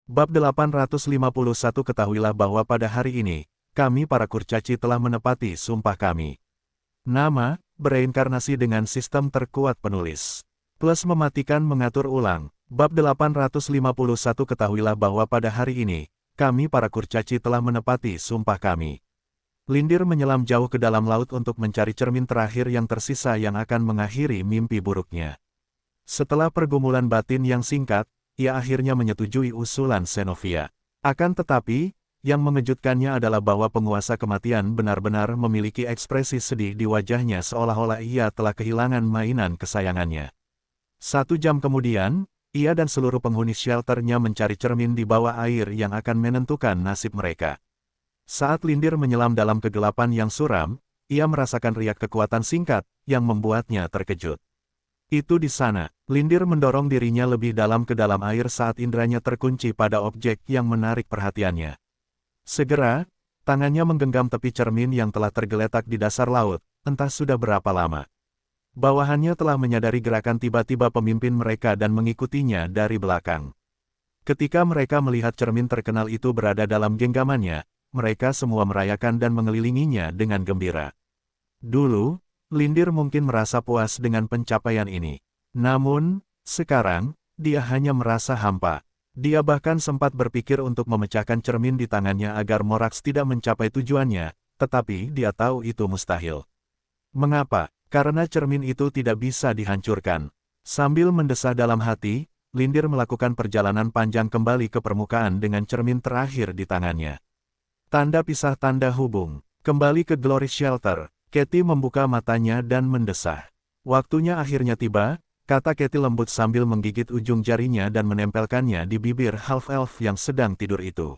Bab 851 Ketahuilah bahwa pada hari ini, kami para kurcaci telah menepati sumpah kami. Nama, bereinkarnasi dengan sistem terkuat penulis. Plus mematikan mengatur ulang. Bab 851 Ketahuilah bahwa pada hari ini, kami para kurcaci telah menepati sumpah kami. Lindir menyelam jauh ke dalam laut untuk mencari cermin terakhir yang tersisa yang akan mengakhiri mimpi buruknya. Setelah pergumulan batin yang singkat, ia akhirnya menyetujui usulan Xenovia. Akan tetapi, yang mengejutkannya adalah bahwa penguasa kematian benar-benar memiliki ekspresi sedih di wajahnya seolah-olah ia telah kehilangan mainan kesayangannya. 1 jam kemudian, ia dan seluruh penghuni shelternya mencari cermin di bawah air yang akan menentukan nasib mereka. Saat Lindir menyelam dalam kegelapan yang suram, ia merasakan riak kekuatan singkat, yang membuatnya terkejut. Itu di sana, Lindir mendorong dirinya lebih dalam ke dalam air saat indranya terkunci pada objek yang menarik perhatiannya. Segera, tangannya menggenggam tepi cermin yang telah tergeletak di dasar laut, entah sudah berapa lama. Bawahannya telah menyadari gerakan tiba-tiba pemimpin mereka dan mengikutinya dari belakang. Ketika mereka melihat cermin terkenal itu berada dalam genggamannya, mereka semua merayakan dan mengelilinginya dengan gembira. Dulu, Lindir mungkin merasa puas dengan pencapaian ini. Namun, sekarang, dia hanya merasa hampa. Dia bahkan sempat berpikir untuk memecahkan cermin di tangannya agar Morax tidak mencapai tujuannya, tetapi dia tahu itu mustahil. Mengapa? Karena cermin itu tidak bisa dihancurkan. Sambil mendesah dalam hati, Lindir melakukan perjalanan panjang kembali ke permukaan dengan cermin terakhir di tangannya. Tanda pisah tanda hubung. Kembali ke Glory Shelter. Katie membuka matanya dan mendesah. Waktunya akhirnya tiba, kata Katie lembut sambil menggigit ujung jarinya dan menempelkannya di bibir half-elf yang sedang tidur itu.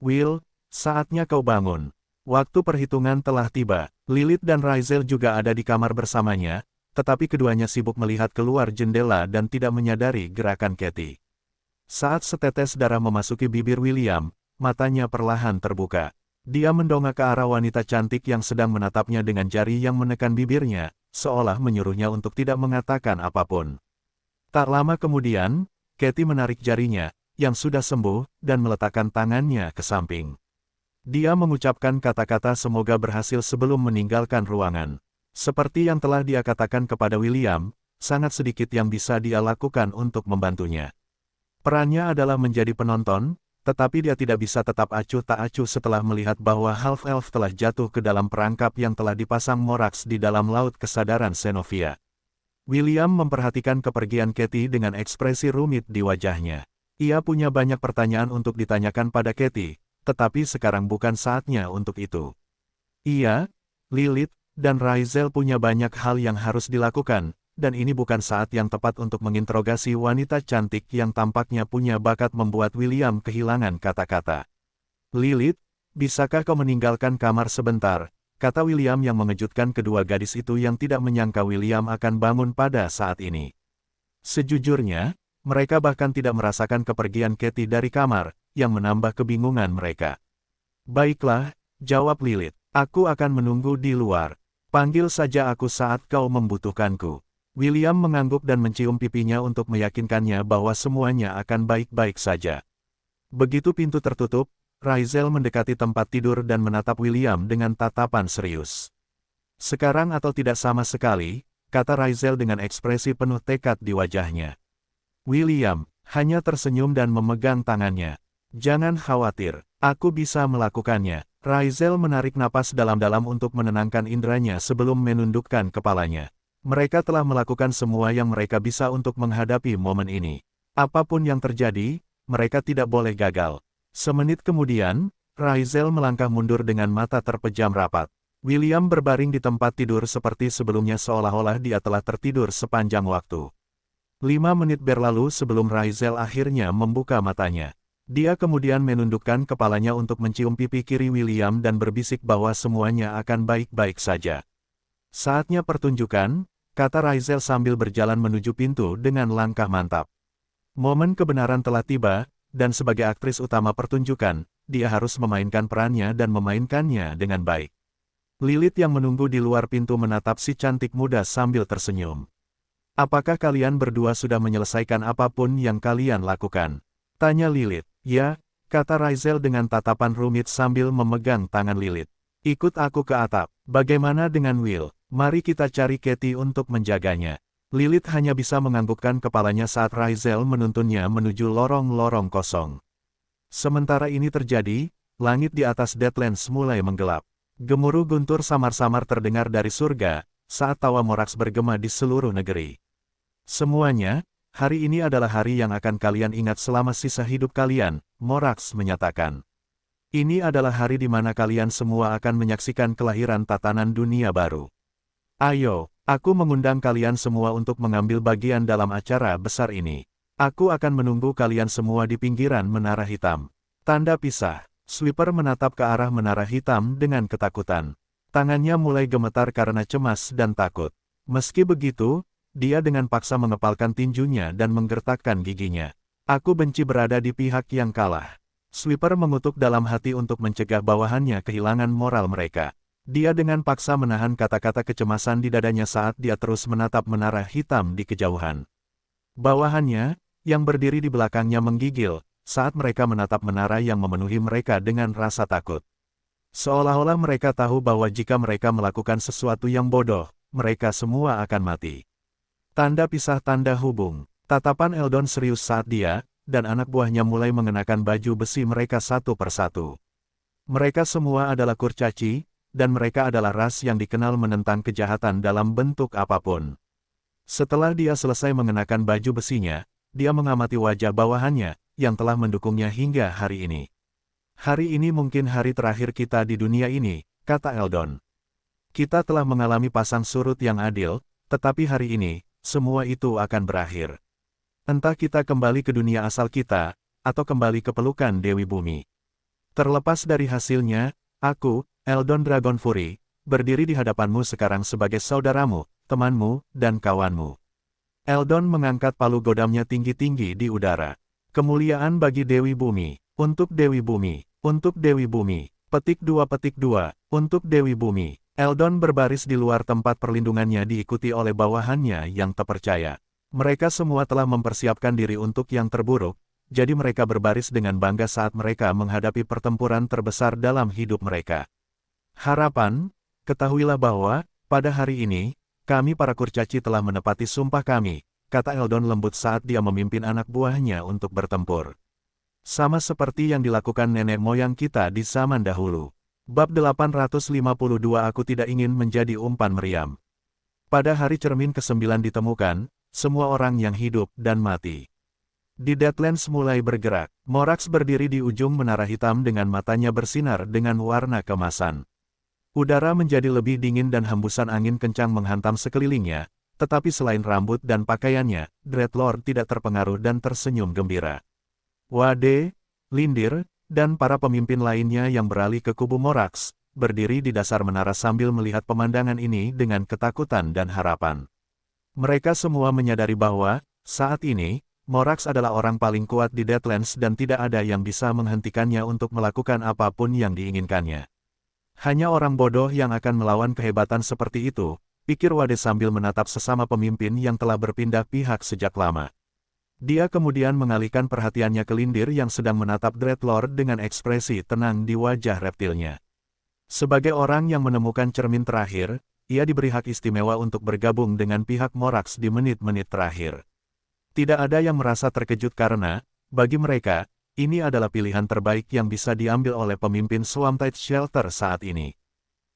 Will, saatnya kau bangun. Waktu perhitungan telah tiba. Lilith dan Raisel juga ada di kamar bersamanya, tetapi keduanya sibuk melihat keluar jendela dan tidak menyadari gerakan Katie. Saat setetes darah memasuki bibir William, matanya perlahan terbuka. Dia mendongak ke arah wanita cantik yang sedang menatapnya dengan jari yang menekan bibirnya, seolah menyuruhnya untuk tidak mengatakan apapun. Tak lama kemudian, Katie menarik jarinya, yang sudah sembuh, dan meletakkan tangannya ke samping. Dia mengucapkan kata-kata semoga berhasil sebelum meninggalkan ruangan. Seperti yang telah dia katakan kepada William, sangat sedikit yang bisa dia lakukan untuk membantunya. Perannya adalah menjadi penonton, tetapi dia tidak bisa tetap acuh tak acuh setelah melihat bahwa half-elf telah jatuh ke dalam perangkap yang telah dipasang Morax di dalam laut kesadaran Xenovia. William memperhatikan kepergian Katie dengan ekspresi rumit di wajahnya. Ia punya banyak pertanyaan untuk ditanyakan pada Katie, tetapi sekarang bukan saatnya untuk itu. Ia, Lilith, dan Raisel punya banyak hal yang harus dilakukan, dan ini bukan saat yang tepat untuk menginterogasi wanita cantik yang tampaknya punya bakat membuat William kehilangan kata-kata. Lilith, bisakah kau meninggalkan kamar sebentar? Kata William yang mengejutkan kedua gadis itu yang tidak menyangka William akan bangun pada saat ini. Sejujurnya, mereka bahkan tidak merasakan kepergian Katie dari kamar, yang menambah kebingungan mereka. Baiklah, jawab Lilith, aku akan menunggu di luar. Panggil saja aku saat kau membutuhkanku. William mengangguk dan mencium pipinya untuk meyakinkannya bahwa semuanya akan baik-baik saja. Begitu pintu tertutup, Raisel mendekati tempat tidur dan menatap William dengan tatapan serius. Sekarang atau tidak sama sekali, kata Raisel dengan ekspresi penuh tekad di wajahnya. William hanya tersenyum dan memegang tangannya. Jangan khawatir, aku bisa melakukannya. Raisel menarik napas dalam-dalam untuk menenangkan indranya sebelum menundukkan kepalanya. Mereka telah melakukan semua yang mereka bisa untuk menghadapi momen ini. Apapun yang terjadi, mereka tidak boleh gagal. Semenit kemudian, Raisel melangkah mundur dengan mata terpejam rapat. William berbaring di tempat tidur seperti sebelumnya seolah-olah dia telah tertidur sepanjang waktu. 5 menit berlalu sebelum Raisel akhirnya membuka matanya. Dia kemudian menundukkan kepalanya untuk mencium pipi kiri William dan berbisik bahwa semuanya akan baik-baik saja. Saatnya pertunjukan, kata Raisel sambil berjalan menuju pintu dengan langkah mantap. Momen kebenaran telah tiba, dan sebagai aktris utama pertunjukan, dia harus memainkan perannya dan memainkannya dengan baik. Lilith yang menunggu di luar pintu menatap si cantik muda sambil tersenyum. Apakah kalian berdua sudah menyelesaikan apapun yang kalian lakukan? Tanya Lilith. Ya, kata Raizel dengan tatapan rumit sambil memegang tangan Lilith. Ikut aku ke atap. Bagaimana dengan Will? Mari kita cari Katie untuk menjaganya. Lilith hanya bisa menganggukkan kepalanya saat Raizel menuntunnya menuju lorong-lorong kosong. Sementara ini terjadi, langit di atas Deadlands mulai menggelap. Gemuruh guntur samar-samar terdengar dari surga, saat tawa Morax bergema di seluruh negeri. Semuanya, hari ini adalah hari yang akan kalian ingat selama sisa hidup kalian, Morax menyatakan. Ini adalah hari di mana kalian semua akan menyaksikan kelahiran tatanan dunia baru. Ayo, aku mengundang kalian semua untuk mengambil bagian dalam acara besar ini. Aku akan menunggu kalian semua di pinggiran Menara Hitam. Tanda pisah. Sweeper menatap ke arah Menara Hitam dengan ketakutan. Tangannya mulai gemetar karena cemas dan takut. Meski begitu, dia dengan paksa mengepalkan tinjunya dan menggertakkan giginya. Aku benci berada di pihak yang kalah. Sweeper mengutuk dalam hati untuk mencegah bawahannya kehilangan moral mereka. Dia dengan paksa menahan kata-kata kecemasan di dadanya saat dia terus menatap Menara Hitam di kejauhan. Bawahannya, yang berdiri di belakangnya menggigil, saat mereka menatap menara yang memenuhi mereka dengan rasa takut. Seolah-olah mereka tahu bahwa jika mereka melakukan sesuatu yang bodoh, mereka semua akan mati. Tanda pisah tanda hubung. Tatapan Eldon serius saat dia dan anak buahnya mulai mengenakan baju besi mereka satu persatu. Mereka semua adalah kurcaci, dan mereka adalah ras yang dikenal menentang kejahatan dalam bentuk apapun. Setelah dia selesai mengenakan baju besinya, dia mengamati wajah bawahannya, yang telah mendukungnya hingga hari ini. Hari ini mungkin hari terakhir kita di dunia ini, kata Eldon. Kita telah mengalami pasang surut yang adil, tetapi hari ini, semua itu akan berakhir. Entah kita kembali ke dunia asal kita, atau kembali ke pelukan Dewi Bumi. Terlepas dari hasilnya, aku, Eldon Dragon Fury, berdiri di hadapanmu sekarang sebagai saudaramu, temanmu, dan kawanmu. Eldon mengangkat palu godamnya tinggi-tinggi di udara. Kemuliaan bagi Dewi Bumi, untuk Dewi Bumi, untuk Dewi Bumi, petik 2, untuk Dewi Bumi. Eldon berbaris di luar tempat perlindungannya diikuti oleh bawahannya yang terpercaya. Mereka semua telah mempersiapkan diri untuk yang terburuk, jadi mereka berbaris dengan bangga saat mereka menghadapi pertempuran terbesar dalam hidup mereka. Harapan, ketahuilah bahwa, pada hari ini, kami para kurcaci telah menepati sumpah kami, kata Eldon lembut saat dia memimpin anak buahnya untuk bertempur. Sama seperti yang dilakukan nenek moyang kita di zaman dahulu. Bab 852 Aku tidak ingin menjadi umpan meriam. Pada hari cermin ke-9 ditemukan, semua orang yang hidup dan mati. Di Deadlands mulai bergerak. Morax berdiri di ujung Menara Hitam dengan matanya bersinar dengan warna kemasan. Udara menjadi lebih dingin dan hembusan angin kencang menghantam sekelilingnya, tetapi selain rambut dan pakaiannya, Dreadlord tidak terpengaruh dan tersenyum gembira. Wade, Lindir, dan para pemimpin lainnya yang beralih ke kubu Morax, berdiri di dasar menara sambil melihat pemandangan ini dengan ketakutan dan harapan. Mereka semua menyadari bahwa, saat ini, Morax adalah orang paling kuat di Deadlands dan tidak ada yang bisa menghentikannya untuk melakukan apapun yang diinginkannya. Hanya orang bodoh yang akan melawan kehebatan seperti itu, pikir Wade sambil menatap sesama pemimpin yang telah berpindah pihak sejak lama. Dia kemudian mengalihkan perhatiannya ke Lindir yang sedang menatap Dreadlord dengan ekspresi tenang di wajah reptilnya. Sebagai orang yang menemukan cermin terakhir, ia diberi hak istimewa untuk bergabung dengan pihak Morax di menit-menit terakhir. Tidak ada yang merasa terkejut karena, bagi mereka, ini adalah pilihan terbaik yang bisa diambil oleh pemimpin Swamptide Shelter saat ini.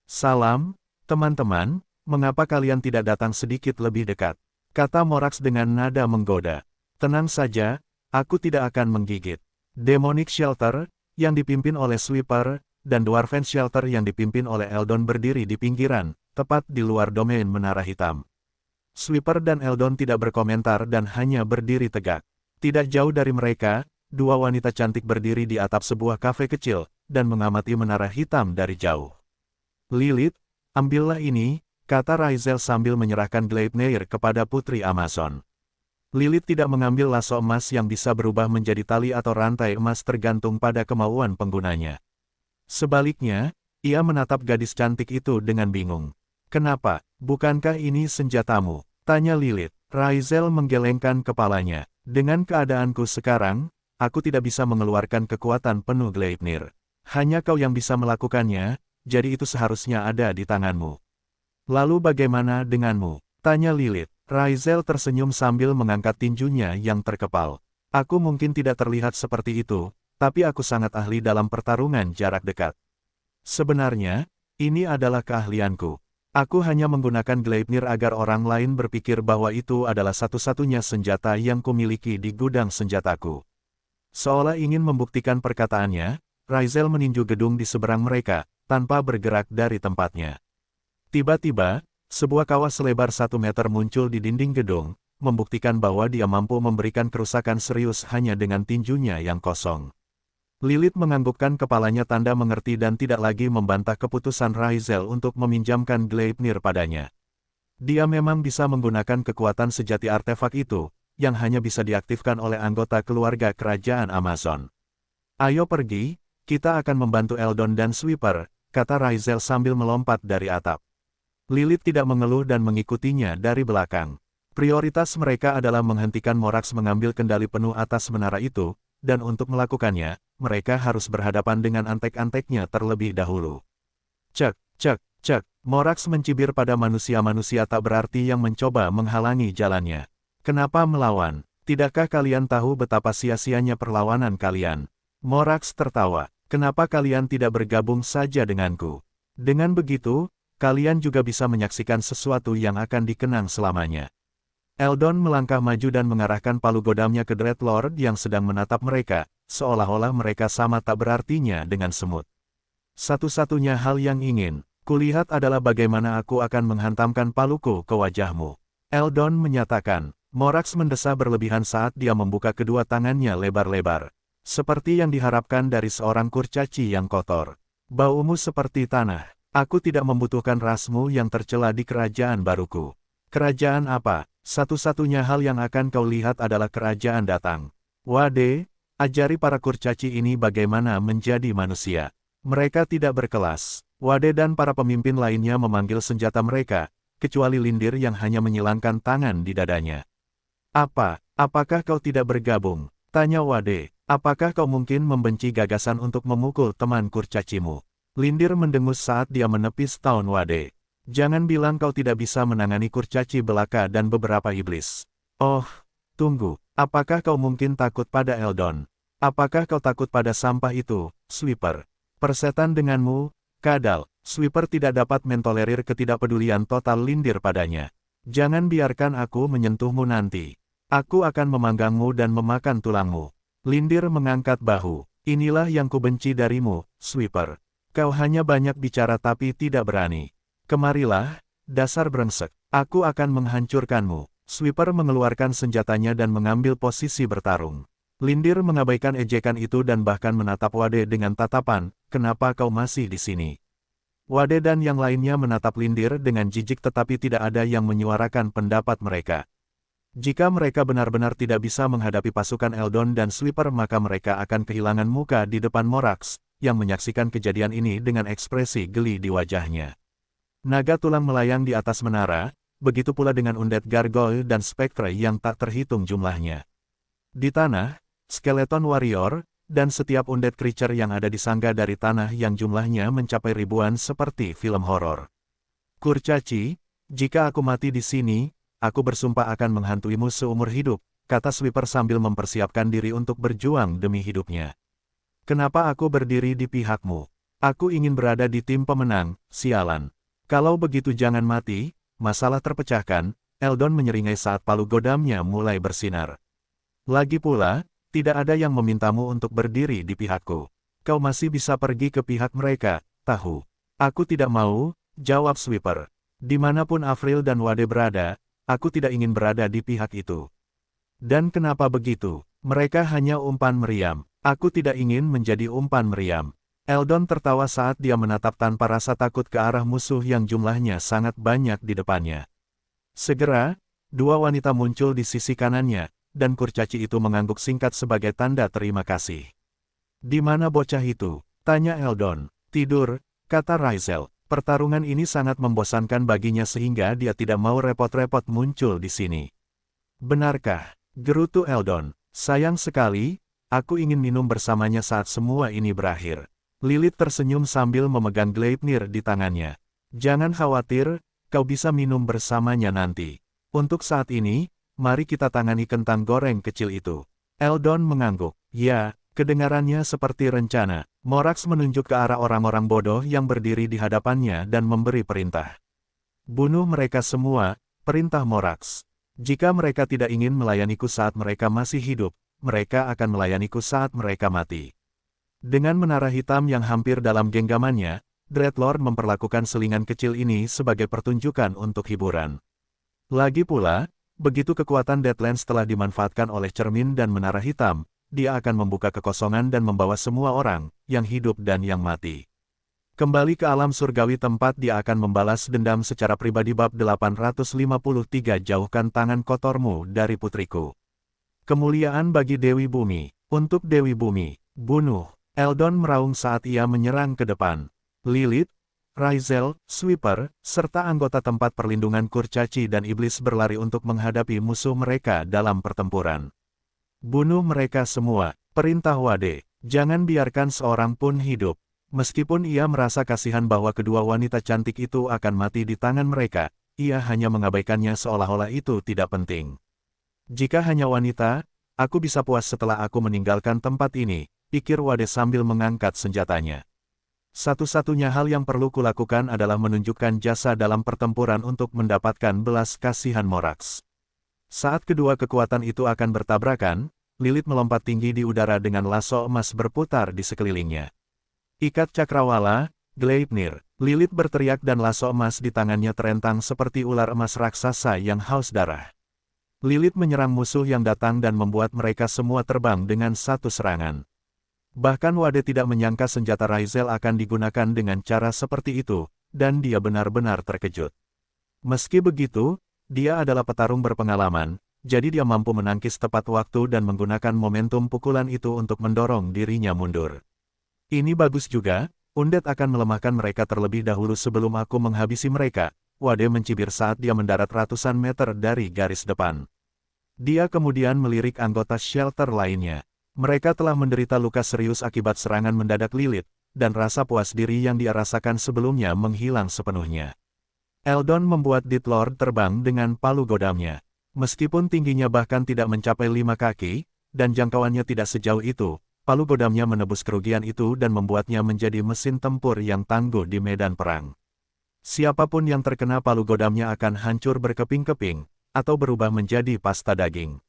Salam, teman-teman, mengapa kalian tidak datang sedikit lebih dekat? Kata Morax dengan nada menggoda. Tenang saja, aku tidak akan menggigit. Demonic Shelter, yang dipimpin oleh Sweeper, dan Dwarven Shelter yang dipimpin oleh Eldon berdiri di pinggiran, tepat di luar domain Menara Hitam. Sweeper dan Eldon tidak berkomentar dan hanya berdiri tegak. Tidak jauh dari mereka, dua wanita cantik berdiri di atap sebuah kafe kecil, dan mengamati Menara Hitam dari jauh. Lilith, ambillah ini, kata Raizel sambil menyerahkan Gleipnir kepada Putri Amazon. Lilith tidak mengambil lasso emas yang bisa berubah menjadi tali atau rantai emas tergantung pada kemauan penggunanya. Sebaliknya, ia menatap gadis cantik itu dengan bingung. Kenapa, bukankah ini senjatamu? Tanya Lilith. Raizel menggelengkan kepalanya. Dengan keadaanku sekarang, aku tidak bisa mengeluarkan kekuatan penuh Gleipnir. Hanya kau yang bisa melakukannya, jadi itu seharusnya ada di tanganmu. Lalu bagaimana denganmu? Tanya Lilith. Raizel tersenyum sambil mengangkat tinjunya yang terkepal. Aku mungkin tidak terlihat seperti itu, tapi aku sangat ahli dalam pertarungan jarak dekat. Sebenarnya, ini adalah keahlianku. Aku hanya menggunakan Gleipnir agar orang lain berpikir bahwa itu adalah satu-satunya senjata yang kumiliki di gudang senjataku. Seolah ingin membuktikan perkataannya, Raizel meninju gedung di seberang mereka, tanpa bergerak dari tempatnya. Tiba-tiba, sebuah kawah selebar 1 meter muncul di dinding gedung, membuktikan bahwa dia mampu memberikan kerusakan serius hanya dengan tinjunya yang kosong. Lilith menganggukkan kepalanya tanda mengerti dan tidak lagi membantah keputusan Raizel untuk meminjamkan Gleipnir padanya. Dia memang bisa menggunakan kekuatan sejati artefak itu, yang hanya bisa diaktifkan oleh anggota keluarga kerajaan Amazon. Ayo pergi, kita akan membantu Eldon dan Sweeper, kata Raizel sambil melompat dari atap. Lilith tidak mengeluh dan mengikutinya dari belakang. Prioritas mereka adalah menghentikan Morax mengambil kendali penuh atas menara itu, dan untuk melakukannya, mereka harus berhadapan dengan antek-anteknya terlebih dahulu. Cek, cek, cek, Morax mencibir pada manusia-manusia tak berarti yang mencoba menghalangi jalannya. Kenapa melawan? Tidakkah kalian tahu betapa sia-sianya perlawanan kalian? Morax tertawa. Kenapa kalian tidak bergabung saja denganku? Dengan begitu, kalian juga bisa menyaksikan sesuatu yang akan dikenang selamanya. Eldon melangkah maju dan mengarahkan palu godamnya ke Dreadlord yang sedang menatap mereka, seolah-olah mereka sama tak berartinya dengan semut. Satu-satunya hal yang ingin kulihat adalah bagaimana aku akan menghantamkan paluku ke wajahmu. Eldon menyatakan. Morax mendesah berlebihan saat dia membuka kedua tangannya lebar-lebar. Seperti yang diharapkan dari seorang kurcaci yang kotor. Baumu seperti tanah. Aku tidak membutuhkan rasmu yang tercela di kerajaan baruku. Kerajaan apa? Satu-satunya hal yang akan kau lihat adalah kerajaan datang. Wade, ajari para kurcaci ini bagaimana menjadi manusia. Mereka tidak berkelas. Wade dan para pemimpin lainnya memanggil senjata mereka, kecuali Lindir yang hanya menyilangkan tangan di dadanya. Apakah kau tidak bergabung? Tanya Wade. Apakah kau mungkin membenci gagasan untuk memukul teman kurcacimu? Lindir mendengus saat dia menepis tahun Wade. Jangan bilang kau tidak bisa menangani kurcaci belaka dan beberapa iblis. Oh, tunggu. Apakah kau mungkin takut pada Eldon? Apakah kau takut pada sampah itu, Sweeper? Persetan denganmu, kadal. Sweeper tidak dapat mentolerir ketidakpedulian total Lindir padanya. Jangan biarkan aku menyentuhmu nanti. Aku akan memanggangmu dan memakan tulangmu. Lindir mengangkat bahu. Inilah yang kubenci darimu, Sweeper. Kau hanya banyak bicara tapi tidak berani. Kemarilah, dasar brengsek. Aku akan menghancurkanmu. Sweeper mengeluarkan senjatanya dan mengambil posisi bertarung. Lindir mengabaikan ejekan itu dan bahkan menatap Wade dengan tatapan, kenapa kau masih di sini? Wade dan yang lainnya menatap Lindir dengan jijik tetapi tidak ada yang menyuarakan pendapat mereka. Jika mereka benar-benar tidak bisa menghadapi pasukan Eldon dan Sweeper maka mereka akan kehilangan muka di depan Morax, yang menyaksikan kejadian ini dengan ekspresi geli di wajahnya. Naga tulang melayang di atas menara, begitu pula dengan undead gargoyle dan spectre yang tak terhitung jumlahnya. Di tanah, skeleton warrior, dan setiap undead creature yang ada di sangga dari tanah yang jumlahnya mencapai ribuan seperti film horor. Kurcaci, jika aku mati di sini, aku bersumpah akan menghantuimu seumur hidup, kata Sweeper sambil mempersiapkan diri untuk berjuang demi hidupnya. Kenapa aku berdiri di pihakmu? Aku ingin berada di tim pemenang, sialan. Kalau begitu jangan mati, masalah terpecahkan, Eldon menyeringai saat palu godamnya mulai bersinar. Lagi pula, tidak ada yang memintamu untuk berdiri di pihakku. Kau masih bisa pergi ke pihak mereka, tahu. Aku tidak mau, jawab Sweeper. Dimanapun Avril dan Wade berada, aku tidak ingin berada di pihak itu. Dan kenapa begitu? Mereka hanya umpan meriam. Aku tidak ingin menjadi umpan meriam. Eldon tertawa saat dia menatap tanpa rasa takut ke arah musuh yang jumlahnya sangat banyak di depannya. Segera, dua wanita muncul di sisi kanannya, dan kurcaci itu mengangguk singkat sebagai tanda terima kasih. Di mana bocah itu? Tanya Eldon. Tidur, kata Raizel. Pertarungan ini sangat membosankan baginya sehingga dia tidak mau repot-repot muncul di sini. Benarkah? Gerutu Eldon. Sayang sekali, Aku ingin minum bersamanya saat semua ini berakhir. Lilith tersenyum sambil memegang Gleipnir di tangannya. Jangan khawatir, kau bisa minum bersamanya nanti. Untuk saat ini, mari kita tangani kentang goreng kecil itu. Eldon mengangguk. Ya, kedengarannya seperti rencana. Morax menunjuk ke arah orang-orang bodoh yang berdiri di hadapannya dan memberi perintah. Bunuh mereka semua, perintah Morax. Jika mereka tidak ingin melayaniku saat mereka masih hidup, mereka akan melayaniku saat mereka mati. Dengan menara hitam yang hampir dalam genggamannya, Dreadlord memperlakukan selingan kecil ini sebagai pertunjukan untuk hiburan. Lagi pula, begitu kekuatan Deadlands telah dimanfaatkan oleh cermin dan menara hitam, dia akan membuka kekosongan dan membawa semua orang, yang hidup dan yang mati. Kembali ke alam surgawi tempat dia akan membalas dendam secara pribadi. Bab 853 Jauhkan tangan kotormu dari putriku. Kemuliaan bagi Dewi Bumi. Untuk Dewi Bumi, bunuh. Eldon meraung saat ia menyerang ke depan. Lilith, Raziel, Sweeper, serta anggota tempat perlindungan kurcaci dan iblis berlari untuk menghadapi musuh mereka dalam pertempuran. Bunuh mereka semua, perintah Wade. Jangan biarkan seorang pun hidup. Meskipun ia merasa kasihan bahwa kedua wanita cantik itu akan mati di tangan mereka, ia hanya mengabaikannya seolah-olah itu tidak penting. Jika hanya wanita, aku bisa puas setelah aku meninggalkan tempat ini, pikir Wade sambil mengangkat senjatanya. Satu-satunya hal yang perlu kulakukan adalah menunjukkan jasa dalam pertempuran untuk mendapatkan belas kasihan Morax. Saat kedua kekuatan itu akan bertabrakan, Lilith melompat tinggi di udara dengan lasso emas berputar di sekelilingnya. Ikat cakrawala, Gleipnir, Lilith berteriak dan lasso emas di tangannya terentang seperti ular emas raksasa yang haus darah. Lilith menyerang musuh yang datang dan membuat mereka semua terbang dengan satu serangan. Bahkan Wade tidak menyangka senjata Raziel akan digunakan dengan cara seperti itu, dan dia benar-benar terkejut. Meski begitu, dia adalah petarung berpengalaman, jadi dia mampu menangkis tepat waktu dan menggunakan momentum pukulan itu untuk mendorong dirinya mundur. Ini bagus juga, Undead akan melemahkan mereka terlebih dahulu sebelum aku menghabisi mereka. Wade mencibir saat dia mendarat ratusan meter dari garis depan. Dia kemudian melirik anggota shelter lainnya. Mereka telah menderita luka serius akibat serangan mendadak Lilith, dan rasa puas diri yang dia rasakan sebelumnya menghilang sepenuhnya. Eldon membuat Dreadlord terbang dengan palu godamnya. Meskipun tingginya bahkan tidak mencapai 5 kaki, dan jangkauannya tidak sejauh itu, palu godamnya menebus kerugian itu dan membuatnya menjadi mesin tempur yang tangguh di medan perang. Siapapun yang terkena palu godamnya akan hancur berkeping-keping, atau berubah menjadi pasta daging.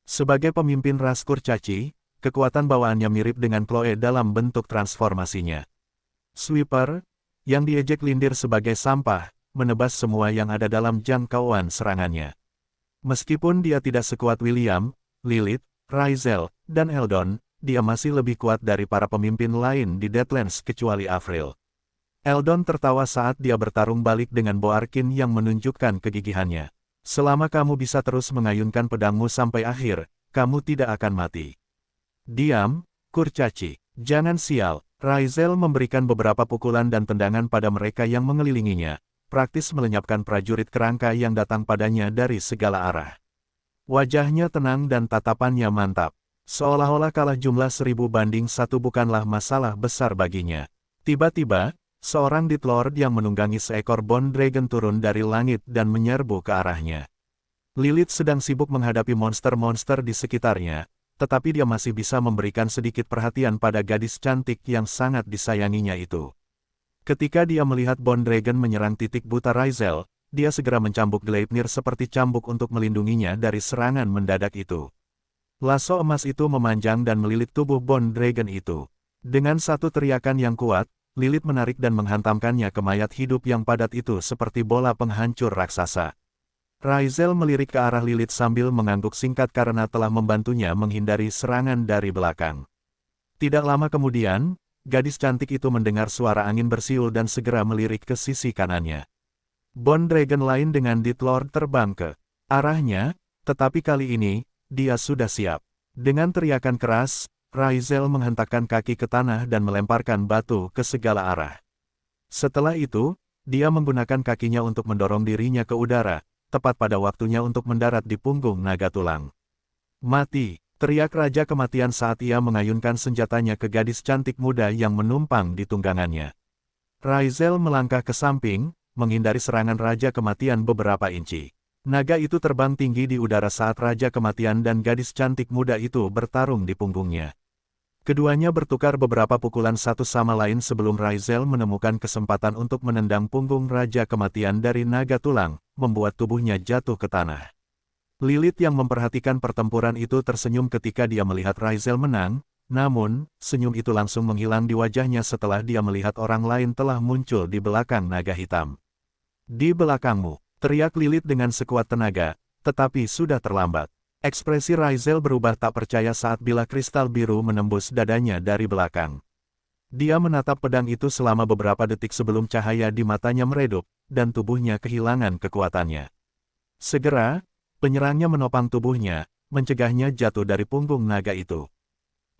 Sebagai pemimpin ras kurcaci, kekuatan bawaannya mirip dengan Chloe dalam bentuk transformasinya. Sweeper, yang diejek Lindir sebagai sampah, menebas semua yang ada dalam jangkauan serangannya. Meskipun dia tidak sekuat William, Lilith, Raziel, dan Eldon, dia masih lebih kuat dari para pemimpin lain di Deadlands kecuali Avril. Eldon tertawa saat dia bertarung balik dengan Boarkin yang menunjukkan kegigihannya. Selama kamu bisa terus mengayunkan pedangmu sampai akhir, kamu tidak akan mati. Diam, kurcaci. Jangan sial. Raziel memberikan beberapa pukulan dan tendangan pada mereka yang mengelilinginya, praktis melenyapkan prajurit kerangka yang datang padanya dari segala arah. Wajahnya tenang dan tatapannya mantap. Seolah-olah kalah jumlah 1000 banding 1 bukanlah masalah besar baginya. Tiba-tiba, seorang Dreadlord yang menunggangi seekor Bone Dragon turun dari langit dan menyerbu ke arahnya. Lilith sedang sibuk menghadapi monster-monster di sekitarnya, tetapi dia masih bisa memberikan sedikit perhatian pada gadis cantik yang sangat disayanginya itu. Ketika dia melihat Bone Dragon menyerang titik buta Raziel, dia segera mencambuk Gleipnir seperti cambuk untuk melindunginya dari serangan mendadak itu. Lasso emas itu memanjang dan melilit tubuh Bone Dragon itu. Dengan satu teriakan yang kuat, Lilith menarik dan menghantamkannya ke mayat hidup yang padat itu seperti bola penghancur raksasa. Raziel melirik ke arah Lilith sambil mengangguk singkat karena telah membantunya menghindari serangan dari belakang. Tidak lama kemudian, gadis cantik itu mendengar suara angin bersiul dan segera melirik ke sisi kanannya. Bone Dragon lain dengan Dreadlord terbang ke arahnya, tetapi kali ini, dia sudah siap. Dengan teriakan keras, Raziel menghentakkan kaki ke tanah dan melemparkan batu ke segala arah. Setelah itu, dia menggunakan kakinya untuk mendorong dirinya ke udara, tepat pada waktunya untuk mendarat di punggung naga tulang. Mati, Teriak Raja Kematian saat ia mengayunkan senjatanya ke gadis cantik muda yang menumpang di tunggangannya. Raizel melangkah ke samping, menghindari serangan Raja Kematian beberapa inci. Naga itu terbang tinggi di udara saat Raja Kematian dan gadis cantik muda itu bertarung di punggungnya. Keduanya bertukar beberapa pukulan satu sama lain sebelum Raizel menemukan kesempatan untuk menendang punggung Raja Kematian dari naga tulang, membuat tubuhnya jatuh ke tanah. Lilith yang memperhatikan pertempuran itu tersenyum ketika dia melihat Raizel menang, namun, senyum itu langsung menghilang di wajahnya setelah dia melihat orang lain telah muncul di belakang naga hitam. Di belakangmu, teriak Lilith dengan sekuat tenaga, tetapi sudah terlambat. Ekspresi Raizel berubah tak percaya saat bilah kristal biru menembus dadanya dari belakang. Dia menatap pedang itu selama beberapa detik sebelum cahaya di matanya meredup, dan tubuhnya kehilangan kekuatannya. Segera, penyerangnya menopang tubuhnya, mencegahnya jatuh dari punggung naga itu.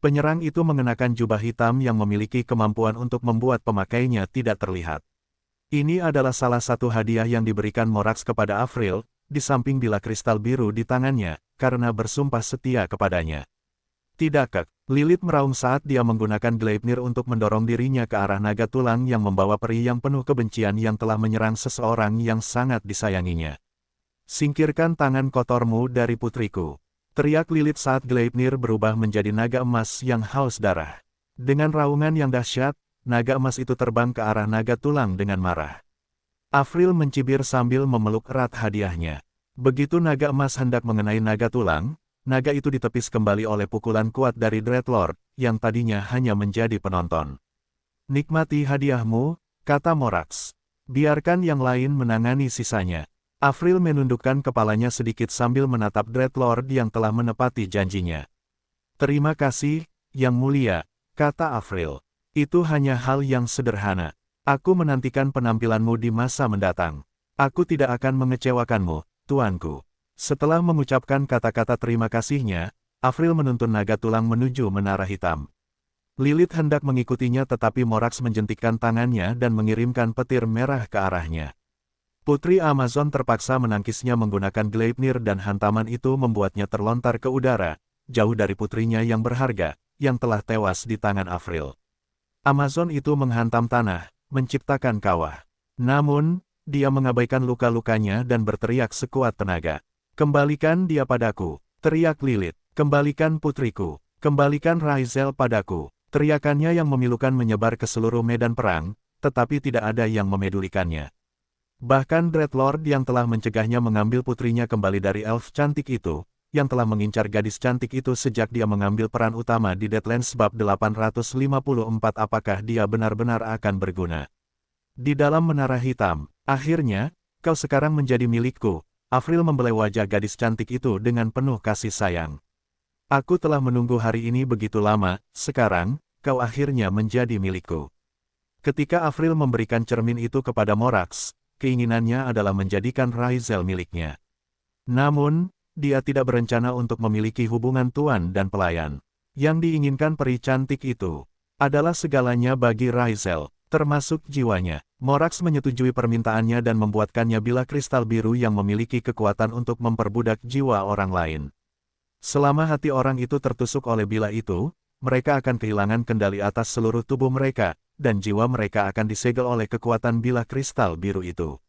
Penyerang itu mengenakan jubah hitam yang memiliki kemampuan untuk membuat pemakainya tidak terlihat. Ini adalah salah satu hadiah yang diberikan Morax kepada Avril, di samping bilah kristal biru di tangannya, karena bersumpah setia kepadanya. Tidak kek, Lilith meraung saat dia menggunakan Gleipnir untuk mendorong dirinya ke arah naga tulang yang membawa peri yang penuh kebencian yang telah menyerang seseorang yang sangat disayanginya. Singkirkan tangan kotormu dari putriku. Teriak Lilith saat Gleipnir berubah menjadi naga emas yang haus darah. Dengan raungan yang dahsyat, naga emas itu terbang ke arah naga tulang dengan marah. Avril mencibir sambil memeluk erat hadiahnya. Begitu naga emas hendak mengenai naga tulang, naga itu ditepis kembali oleh pukulan kuat dari Dreadlord, yang tadinya hanya menjadi penonton. Nikmati hadiahmu, kata Morax. Biarkan yang lain menangani sisanya. Avril menundukkan kepalanya sedikit sambil menatap Dreadlord yang telah menepati janjinya. Terima kasih, Yang Mulia, kata Avril. Itu hanya hal yang sederhana. Aku menantikan penampilanmu di masa mendatang. Aku tidak akan mengecewakanmu, tuanku. Setelah mengucapkan kata-kata terima kasihnya, Avril menuntun naga tulang menuju menara hitam. Lilith hendak mengikutinya tetapi Morax menjentikkan tangannya dan mengirimkan petir merah ke arahnya. Putri Amazon terpaksa menangkisnya menggunakan Gleipnir dan hantaman itu membuatnya terlontar ke udara, jauh dari putrinya yang berharga, yang telah tewas di tangan Avril. Amazon itu menghantam tanah, menciptakan kawah. Namun, dia mengabaikan luka-lukanya dan berteriak sekuat tenaga. Kembalikan dia padaku, teriak Lilith. Kembalikan putriku, kembalikan Raizel padaku. Teriakannya yang memilukan menyebar ke seluruh medan perang, tetapi tidak ada yang memedulikannya. Bahkan Dreadlord yang telah mencegahnya mengambil putrinya kembali dari elf cantik itu, yang telah mengincar gadis cantik itu sejak dia mengambil peran utama di Deadlands bab 854 apakah dia benar-benar akan berguna. Di dalam menara hitam, akhirnya, kau sekarang menjadi milikku, Avril membelai wajah gadis cantik itu dengan penuh kasih sayang. Aku telah menunggu hari ini begitu lama, sekarang, kau akhirnya menjadi milikku. Ketika Avril memberikan cermin itu kepada Morax, keinginannya adalah menjadikan Raizel miliknya. Namun, dia tidak berencana untuk memiliki hubungan tuan dan pelayan. Yang diinginkan peri cantik itu adalah segalanya bagi Raizel, termasuk jiwanya. Morax menyetujui permintaannya dan membuatkannya bilah kristal biru yang memiliki kekuatan untuk memperbudak jiwa orang lain. Selama hati orang itu tertusuk oleh bilah itu, mereka akan kehilangan kendali atas seluruh tubuh mereka, dan jiwa mereka akan disegel oleh kekuatan bilah kristal biru itu.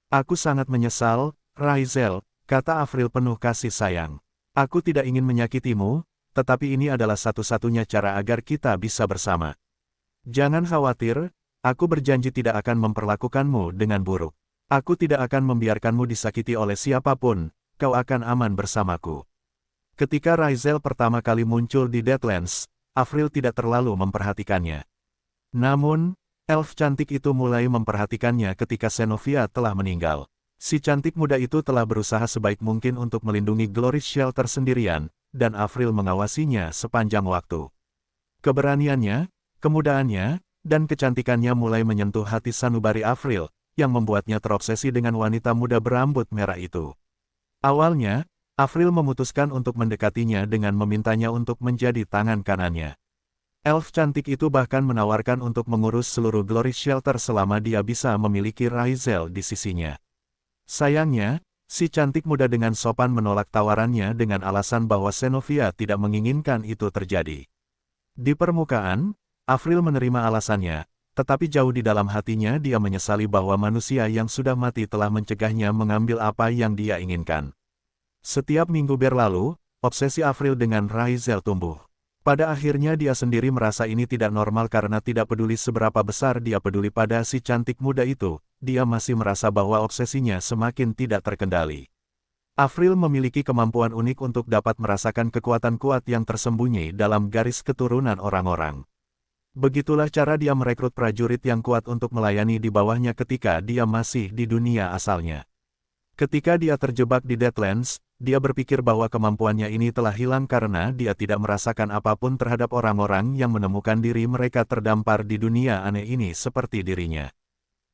Aku sangat menyesal, Raizel, kata Avril penuh kasih sayang. Aku tidak ingin menyakitimu, tetapi ini adalah satu-satunya cara agar kita bisa bersama. Jangan khawatir, aku berjanji tidak akan memperlakukanmu dengan buruk. Aku tidak akan membiarkanmu disakiti oleh siapapun, kau akan aman bersamaku. Ketika Raizel pertama kali muncul di Deadlands, Avril tidak terlalu memperhatikannya. Namun, elf cantik itu mulai memperhatikannya ketika Xenovia telah meninggal. Si cantik muda itu telah berusaha sebaik mungkin untuk melindungi Glory Shelter sendirian, dan Avril mengawasinya sepanjang waktu. Keberaniannya, kemudahannya, dan kecantikannya mulai menyentuh hati sanubari Avril, yang membuatnya terobsesi dengan wanita muda berambut merah itu. Awalnya, Avril memutuskan untuk mendekatinya dengan memintanya untuk menjadi tangan kanannya. Elf cantik itu bahkan menawarkan untuk mengurus seluruh Glory Shelter selama dia bisa memiliki Raizel di sisinya. Sayangnya, Si cantik muda dengan sopan menolak tawarannya dengan alasan bahwa Xenovia tidak menginginkan itu terjadi. Di permukaan, Avril menerima alasannya, tetapi jauh di dalam hatinya dia menyesali bahwa manusia yang sudah mati telah mencegahnya mengambil apa yang dia inginkan. Setiap minggu berlalu, obsesi Avril dengan Raizel tumbuh. Pada akhirnya dia sendiri merasa ini tidak normal karena tidak peduli seberapa besar dia peduli pada si cantik muda itu, dia masih merasa bahwa obsesinya semakin tidak terkendali. Avril memiliki kemampuan unik untuk dapat merasakan kekuatan kuat yang tersembunyi dalam garis keturunan orang-orang. Begitulah cara dia merekrut prajurit yang kuat untuk melayani di bawahnya ketika dia masih di dunia asalnya. Ketika dia terjebak di Deadlands, dia berpikir bahwa kemampuannya ini telah hilang karena dia tidak merasakan apapun terhadap orang-orang yang menemukan diri mereka terdampar di dunia aneh ini seperti dirinya.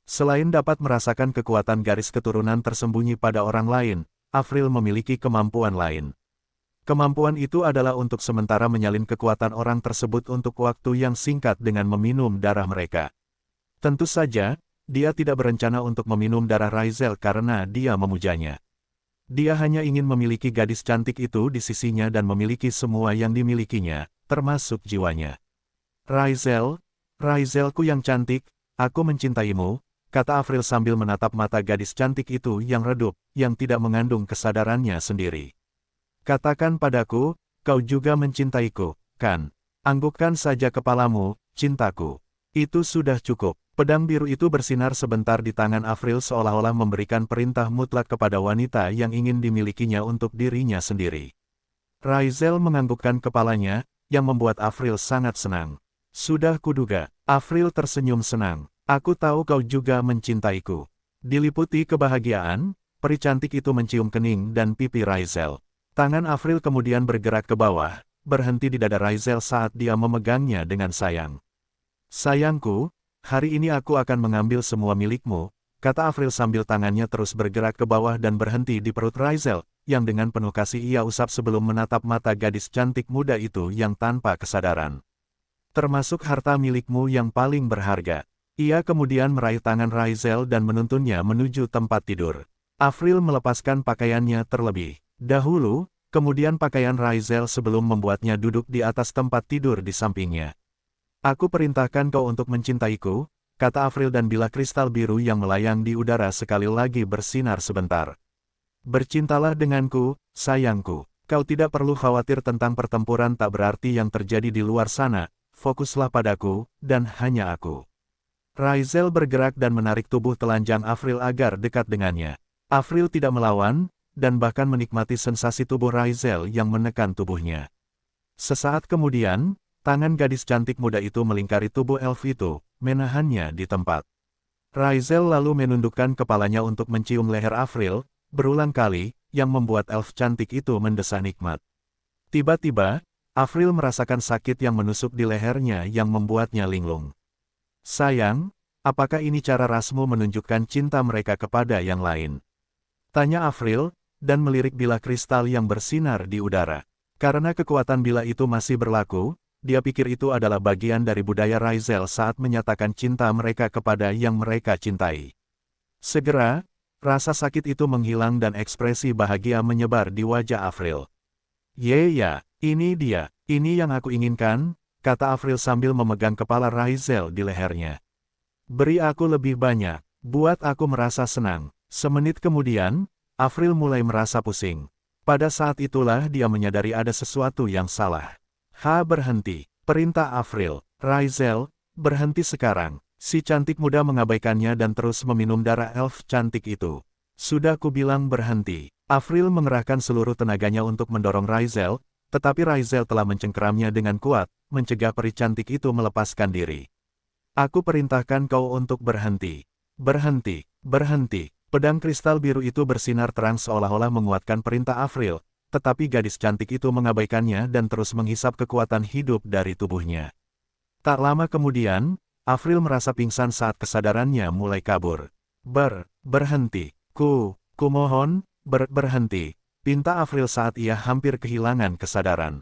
Selain dapat merasakan kekuatan garis keturunan tersembunyi pada orang lain, Avril memiliki kemampuan lain. Kemampuan itu adalah untuk sementara menyalin kekuatan orang tersebut untuk waktu yang singkat dengan meminum darah mereka. Tentu saja, dia tidak berencana untuk meminum darah Raizel karena dia memujanya. Dia hanya ingin memiliki gadis cantik itu di sisinya dan memiliki semua yang dimilikinya, termasuk jiwanya. Raizel, Raizelku yang cantik, aku mencintaimu, kata Avril sambil menatap mata gadis cantik itu yang redup, yang tidak mengandung kesadarannya sendiri. Katakan padaku, kau juga mencintaiku, kan? Anggukkan saja kepalamu, cintaku. Itu sudah cukup. Pedang biru itu bersinar sebentar di tangan Avril seolah-olah memberikan perintah mutlak kepada wanita yang ingin dimilikinya untuk dirinya sendiri. Raizel menganggukkan kepalanya, yang membuat Avril sangat senang. Sudah kuduga, Avril tersenyum senang. Aku tahu kau juga mencintaiku. Diliputi kebahagiaan, peri cantik itu mencium kening dan pipi Raizel. Tangan Avril kemudian bergerak ke bawah, berhenti di dada Raizel saat dia memegangnya dengan sayang. Sayangku, hari ini aku akan mengambil semua milikmu, kata Avril sambil tangannya terus bergerak ke bawah dan berhenti di perut Raizel, yang dengan penuh kasih ia usap sebelum menatap mata gadis cantik muda itu yang tanpa kesadaran. Termasuk harta milikmu yang paling berharga. Ia kemudian meraih tangan Raizel dan menuntunnya menuju tempat tidur. Avril melepaskan pakaiannya terlebih dahulu, kemudian pakaian Raizel sebelum membuatnya duduk di atas tempat tidur di sampingnya. Aku perintahkan kau untuk mencintaiku, kata Avril dan bilah kristal biru yang melayang di udara sekali lagi bersinar sebentar. Bercintalah denganku, sayangku. Kau tidak perlu khawatir tentang pertempuran tak berarti yang terjadi di luar sana, fokuslah padaku, dan hanya aku. Raizel bergerak dan menarik tubuh telanjang Avril agar dekat dengannya. Avril tidak melawan, dan bahkan menikmati sensasi tubuh Raizel yang menekan tubuhnya. Sesaat kemudian, tangan gadis cantik muda itu melingkari tubuh elf itu, menahannya di tempat. Raizel lalu menundukkan kepalanya untuk mencium leher Avril, berulang kali, yang membuat elf cantik itu mendesah nikmat. Tiba-tiba, Avril merasakan sakit yang menusuk di lehernya yang membuatnya linglung. Sayang, apakah ini cara rasmu menunjukkan cinta mereka kepada yang lain? Tanya Avril, dan melirik bilah kristal yang bersinar di udara. Karena kekuatan bilah itu masih berlaku, dia pikir itu adalah bagian dari budaya Raizel saat menyatakan cinta mereka kepada yang mereka cintai. Segera, rasa sakit itu menghilang dan ekspresi bahagia menyebar di wajah Avril. Ya, ini dia, ini yang aku inginkan, kata Avril sambil memegang kepala Raizel di lehernya. Beri aku lebih banyak, buat aku merasa senang. Semenit kemudian, Avril mulai merasa pusing. Pada saat itulah dia menyadari ada sesuatu yang salah. Berhenti, perintah Avril. Raizel, berhenti sekarang. Si cantik muda mengabaikannya dan terus meminum darah elf cantik itu. Sudah kubilang berhenti. Avril mengerahkan seluruh tenaganya untuk mendorong Raizel, tetapi Raizel telah mencengkeramnya dengan kuat, mencegah peri cantik itu melepaskan diri. Aku perintahkan kau untuk berhenti. Berhenti, berhenti. Pedang kristal biru itu bersinar terang seolah-olah menguatkan perintah Avril, tetapi gadis cantik itu mengabaikannya dan terus menghisap kekuatan hidup dari tubuhnya. Tak lama kemudian, Avril merasa pingsan saat kesadarannya mulai kabur. Berhenti. Kumohon, berhenti. Pinta Avril saat ia hampir kehilangan kesadaran.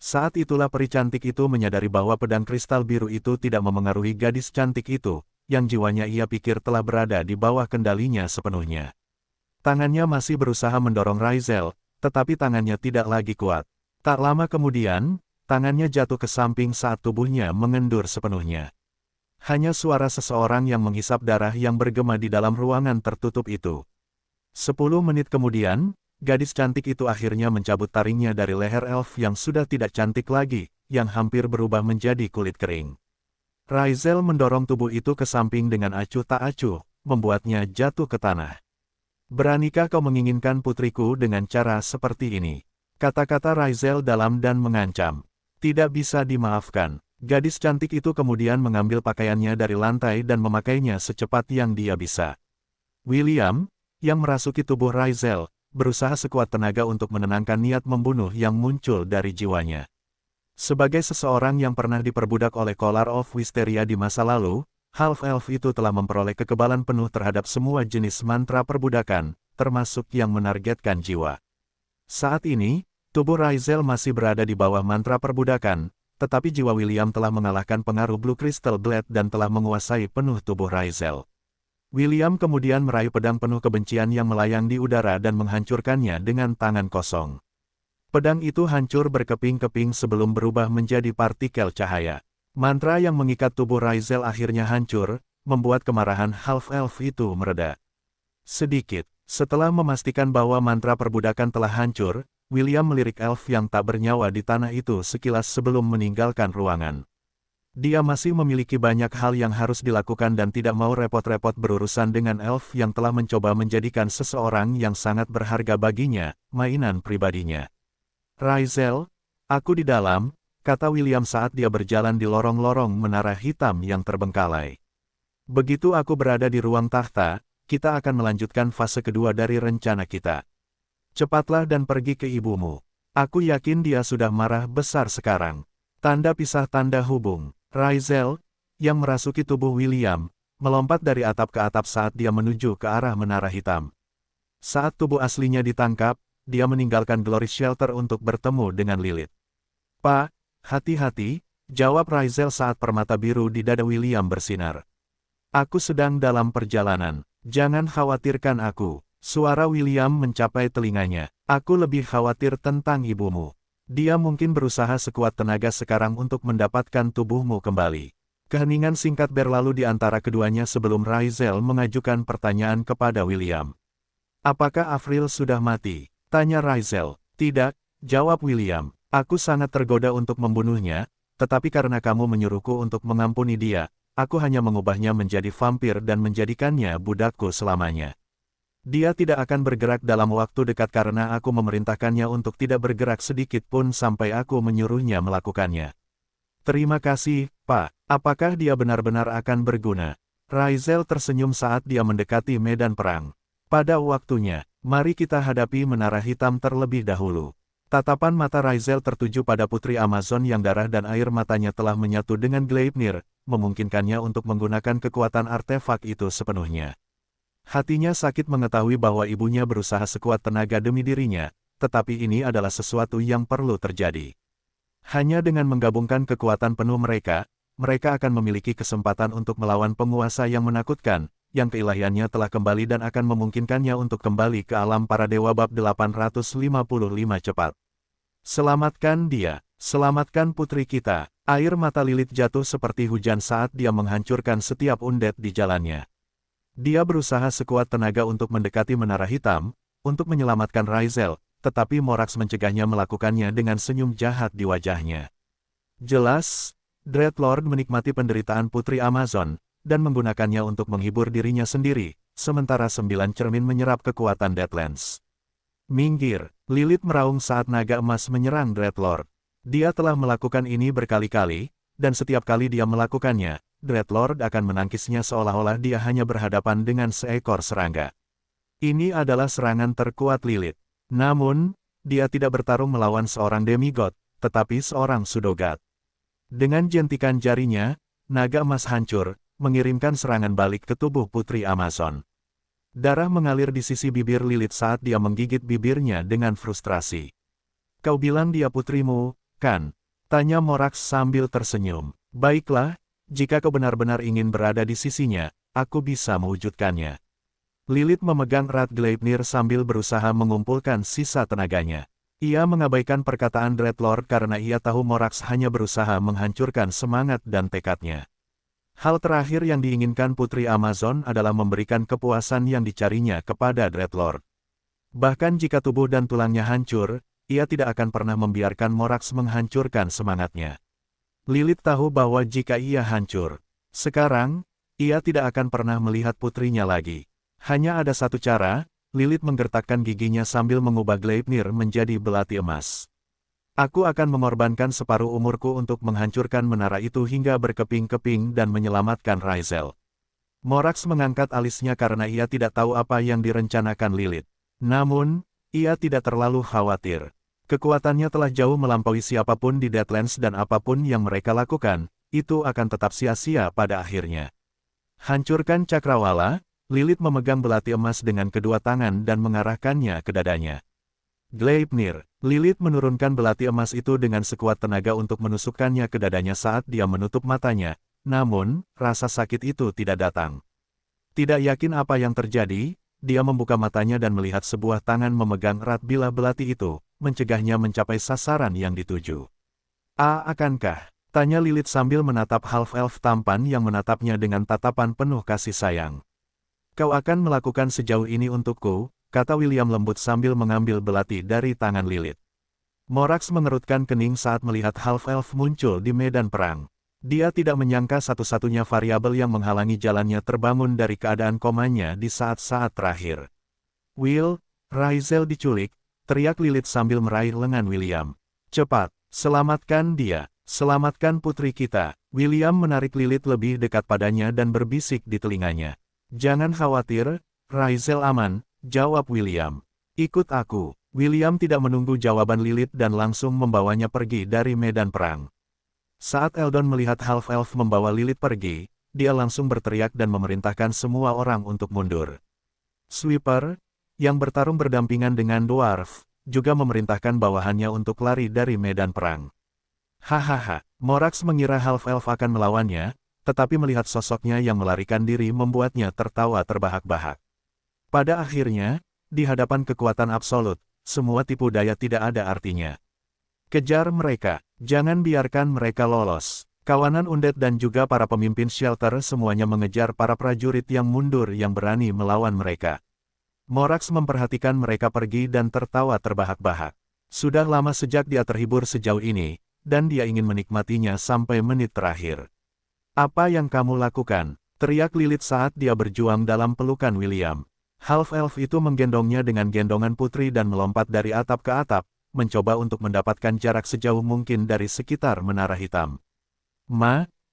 Saat itulah peri cantik itu menyadari bahwa pedang kristal biru itu tidak memengaruhi gadis cantik itu, yang jiwanya ia pikir telah berada di bawah kendalinya sepenuhnya. Tangannya masih berusaha mendorong Raizel, tetapi tangannya tidak lagi kuat. Tak lama kemudian, tangannya jatuh ke samping saat tubuhnya mengendur sepenuhnya. Hanya suara seseorang yang menghisap darah yang bergema di dalam ruangan tertutup itu. 10 menit kemudian, gadis cantik itu akhirnya mencabut taringnya dari leher elf yang sudah tidak cantik lagi, yang hampir berubah menjadi kulit kering. Raizel mendorong tubuh itu ke samping dengan acuh tak acuh, membuatnya jatuh ke tanah. Beranikah kau menginginkan putriku dengan cara seperti ini? Kata-kata Raizel dalam dan mengancam. Tidak bisa dimaafkan. Gadis cantik itu kemudian mengambil pakaiannya dari lantai dan memakainya secepat yang dia bisa. William, yang merasuki tubuh Raizel, berusaha sekuat tenaga untuk menenangkan niat membunuh yang muncul dari jiwanya. Sebagai seseorang yang pernah diperbudak oleh Collar of Wisteria di masa lalu, Half-Elf itu telah memperoleh kekebalan penuh terhadap semua jenis mantra perbudakan, termasuk yang menargetkan jiwa. Saat ini, tubuh Raizel masih berada di bawah mantra perbudakan, tetapi jiwa William telah mengalahkan pengaruh Blue Crystal Blade dan telah menguasai penuh tubuh Raizel. William kemudian meraih pedang penuh kebencian yang melayang di udara dan menghancurkannya dengan tangan kosong. Pedang itu hancur berkeping-keping sebelum berubah menjadi partikel cahaya. Mantra yang mengikat tubuh Raizel akhirnya hancur, membuat kemarahan Half-Elf itu mereda. Sedikit, setelah memastikan bahwa mantra perbudakan telah hancur, William melirik elf yang tak bernyawa di tanah itu sekilas sebelum meninggalkan ruangan. Dia masih memiliki banyak hal yang harus dilakukan dan tidak mau repot-repot berurusan dengan elf yang telah mencoba menjadikan seseorang yang sangat berharga baginya, mainan pribadinya. Raizel, aku di dalam, kata William saat dia berjalan di lorong-lorong menara hitam yang terbengkalai. Begitu aku berada di ruang tahta, kita akan melanjutkan fase kedua dari rencana kita. Cepatlah dan pergi ke ibumu. Aku yakin dia sudah marah besar sekarang. Tanda pisah tanda hubung. Raizel, yang merasuki tubuh William, melompat dari atap ke atap saat dia menuju ke arah menara hitam. Saat tubuh aslinya ditangkap, dia meninggalkan Glory Shelter untuk bertemu dengan Lilith. Pak, hati-hati, jawab Raizel saat permata biru di dada William bersinar. Aku sedang dalam perjalanan, jangan khawatirkan aku. Suara William mencapai telinganya. Aku lebih khawatir tentang ibumu. Dia mungkin berusaha sekuat tenaga sekarang untuk mendapatkan tubuhmu kembali. Keheningan singkat berlalu di antara keduanya sebelum Raizel mengajukan pertanyaan kepada William. Apakah Avril sudah mati? Tanya Raizel. Tidak, jawab William. Aku sangat tergoda untuk membunuhnya, tetapi karena kamu menyuruhku untuk mengampuni dia, aku hanya mengubahnya menjadi vampir dan menjadikannya budakku selamanya. Dia tidak akan bergerak dalam waktu dekat karena aku memerintahkannya untuk tidak bergerak sedikit pun sampai aku menyuruhnya melakukannya. Terima kasih, Pak. Apakah dia benar-benar akan berguna? Raizel tersenyum saat dia mendekati medan perang. Pada waktunya, mari kita hadapi menara hitam terlebih dahulu. Tatapan mata Raizel tertuju pada Putri Amazon yang darah dan air matanya telah menyatu dengan Gleipnir, memungkinkannya untuk menggunakan kekuatan artefak itu sepenuhnya. Hatinya sakit mengetahui bahwa ibunya berusaha sekuat tenaga demi dirinya, tetapi ini adalah sesuatu yang perlu terjadi. Hanya dengan menggabungkan kekuatan penuh mereka akan memiliki kesempatan untuk melawan penguasa yang menakutkan, yang keilahiannya telah kembali dan akan memungkinkannya untuk kembali ke alam para dewa bab 855 cepat. Selamatkan dia, selamatkan putri kita. Air mata Lilith jatuh seperti hujan saat dia menghancurkan setiap undead di jalannya. Dia berusaha sekuat tenaga untuk mendekati menara hitam, untuk menyelamatkan Raizel, tetapi Morax mencegahnya melakukannya dengan senyum jahat di wajahnya. Jelas, Dreadlord menikmati penderitaan Putri Amazon, dan menggunakannya untuk menghibur dirinya sendiri, sementara 9 cermin menyerap kekuatan Deadlands. Minggir, Lilith meraung saat naga emas menyerang Dreadlord. Dia telah melakukan ini berkali-kali, dan setiap kali dia melakukannya, Dreadlord akan menangkisnya seolah-olah dia hanya berhadapan dengan seekor serangga. Ini adalah serangan terkuat Lilith. Namun, dia tidak bertarung melawan seorang demigod, tetapi seorang pseudogod. Dengan jentikan jarinya, naga emas hancur, mengirimkan serangan balik ke tubuh Putri Amazon. Darah mengalir di sisi bibir Lilith saat dia menggigit bibirnya dengan frustrasi. Kau bilang dia putrimu, kan? Tanya Morax sambil tersenyum. Baiklah, jika kau benar-benar ingin berada di sisinya, aku bisa mewujudkannya. Lilith memegang erat Gleipnir sambil berusaha mengumpulkan sisa tenaganya. Ia mengabaikan perkataan Dreadlord karena ia tahu Morax hanya berusaha menghancurkan semangat dan tekadnya. Hal terakhir yang diinginkan Putri Amazon adalah memberikan kepuasan yang dicarinya kepada Dreadlord. Bahkan jika tubuh dan tulangnya hancur, ia tidak akan pernah membiarkan Morax menghancurkan semangatnya. Lilith tahu bahwa jika ia hancur, sekarang, ia tidak akan pernah melihat putrinya lagi. Hanya ada satu cara, Lilith menggertakkan giginya sambil mengubah Gleipnir menjadi belati emas. Aku akan mengorbankan separuh umurku untuk menghancurkan menara itu hingga berkeping-keping dan menyelamatkan Raisel. Morax mengangkat alisnya karena ia tidak tahu apa yang direncanakan Lilith. Namun, ia tidak terlalu khawatir. Kekuatannya telah jauh melampaui siapapun di Deadlands dan apapun yang mereka lakukan, itu akan tetap sia-sia pada akhirnya. Hancurkan cakrawala. Lilith memegang belati emas dengan kedua tangan dan mengarahkannya ke dadanya. Gleipnir, Lilith menurunkan belati emas itu dengan sekuat tenaga untuk menusukkannya ke dadanya saat dia menutup matanya, namun, rasa sakit itu tidak datang. Tidak yakin apa yang terjadi, dia membuka matanya dan melihat sebuah tangan memegang erat bilah belati itu, mencegahnya mencapai sasaran yang dituju. Akankah? Tanya Lilith sambil menatap half-elf tampan yang menatapnya dengan tatapan penuh kasih sayang. Kau akan melakukan sejauh ini untukku, kata William lembut sambil mengambil belati dari tangan Lilith. Morax mengerutkan kening saat melihat half-elf muncul di medan perang. Dia tidak menyangka satu-satunya variabel yang menghalangi jalannya terbangun dari keadaan komanya di saat-saat terakhir. Will, Raisel diculik, teriak Lilith sambil meraih lengan William. Cepat, selamatkan dia, selamatkan putri kita. William menarik Lilith lebih dekat padanya dan berbisik di telinganya. Jangan khawatir, Raisel aman, jawab William. Ikut aku. William tidak menunggu jawaban Lilith dan langsung membawanya pergi dari medan perang. Saat Eldon melihat half-elf membawa Lilith pergi, dia langsung berteriak dan memerintahkan semua orang untuk mundur. Sweeper, yang bertarung berdampingan dengan Dwarf, juga memerintahkan bawahannya untuk lari dari medan perang. Hahaha, Morax mengira half-elf akan melawannya, tetapi melihat sosoknya yang melarikan diri membuatnya tertawa terbahak-bahak. Pada akhirnya, di hadapan kekuatan absolut, semua tipu daya tidak ada artinya. Kejar mereka, jangan biarkan mereka lolos. Kawanan undead dan juga para pemimpin shelter semuanya mengejar para prajurit yang mundur yang berani melawan mereka. Morax memperhatikan mereka pergi dan tertawa terbahak-bahak. Sudah lama sejak dia terhibur sejauh ini, dan dia ingin menikmatinya sampai menit terakhir. Apa yang kamu lakukan? Teriak Lilith saat dia berjuang dalam pelukan William. Half-elf itu menggendongnya dengan gendongan putri dan melompat dari atap ke atap, mencoba untuk mendapatkan jarak sejauh mungkin dari sekitar menara hitam.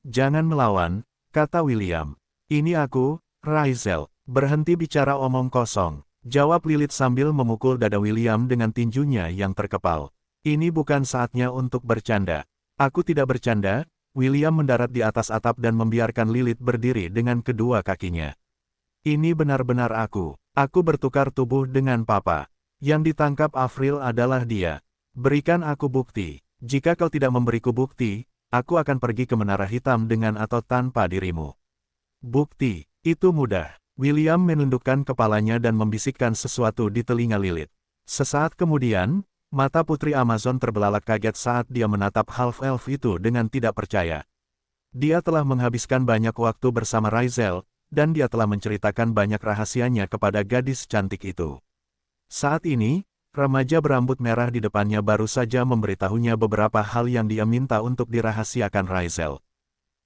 Jangan melawan, kata William. Ini aku, Raisel. Berhenti bicara omong kosong, jawab Lilith sambil memukul dada William dengan tinjunya yang terkepal. Ini bukan saatnya untuk bercanda. Aku tidak bercanda. William mendarat di atas atap dan membiarkan Lilith berdiri dengan kedua kakinya. Ini benar-benar aku. Aku bertukar tubuh dengan Papa. Yang ditangkap Avril adalah dia. Berikan aku bukti. Jika kau tidak memberiku bukti, aku akan pergi ke Menara Hitam dengan atau tanpa dirimu. Bukti, itu mudah. William menundukkan kepalanya dan membisikkan sesuatu di telinga Lilith. Sesaat kemudian, mata Putri Amazon terbelalak kaget saat dia menatap half-elf itu dengan tidak percaya. Dia telah menghabiskan banyak waktu bersama Raisel, dan dia telah menceritakan banyak rahasianya kepada gadis cantik itu. Saat ini, remaja berambut merah di depannya baru saja memberitahunya beberapa hal yang dia minta untuk dirahasiakan Raisel.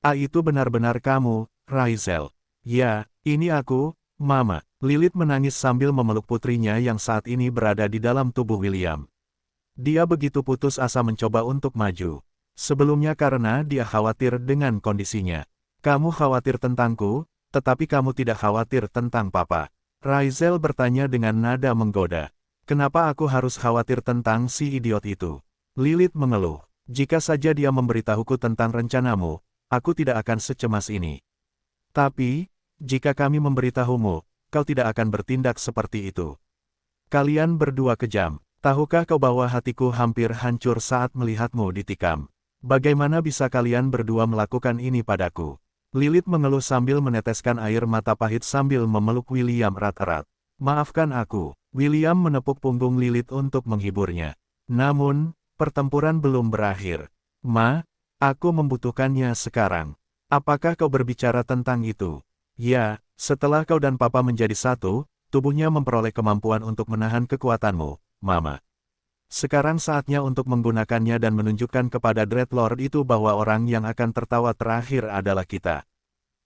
Itu benar-benar kamu, Raisel. Ya, ini aku, Mama. Lilith menangis sambil memeluk putrinya yang saat ini berada di dalam tubuh William. Dia begitu putus asa mencoba untuk maju. Sebelumnya karena dia khawatir dengan kondisinya. Kamu khawatir tentangku, tetapi kamu tidak khawatir tentang Papa. Raisel bertanya dengan nada menggoda. Kenapa aku harus khawatir tentang si idiot itu? Lilith mengeluh. Jika saja dia memberitahuku tentang rencanamu, aku tidak akan secemas ini. Tapi, jika kami memberitahumu, kau tidak akan bertindak seperti itu. Kalian berdua kejam. Tahukah kau bahwa hatiku hampir hancur saat melihatmu ditikam? Bagaimana bisa kalian berdua melakukan ini padaku? Lilith mengeluh sambil meneteskan air mata pahit sambil memeluk William erat-erat. Maafkan aku. William menepuk punggung Lilith untuk menghiburnya. Namun, pertempuran belum berakhir. Ma, aku membutuhkannya sekarang. Apakah kau berbicara tentang itu? Ya, setelah kau dan Papa menjadi satu, tubuhnya memperoleh kemampuan untuk menahan kekuatanmu, Mama. Sekarang saatnya untuk menggunakannya dan menunjukkan kepada Dreadlord itu bahwa orang yang akan tertawa terakhir adalah kita.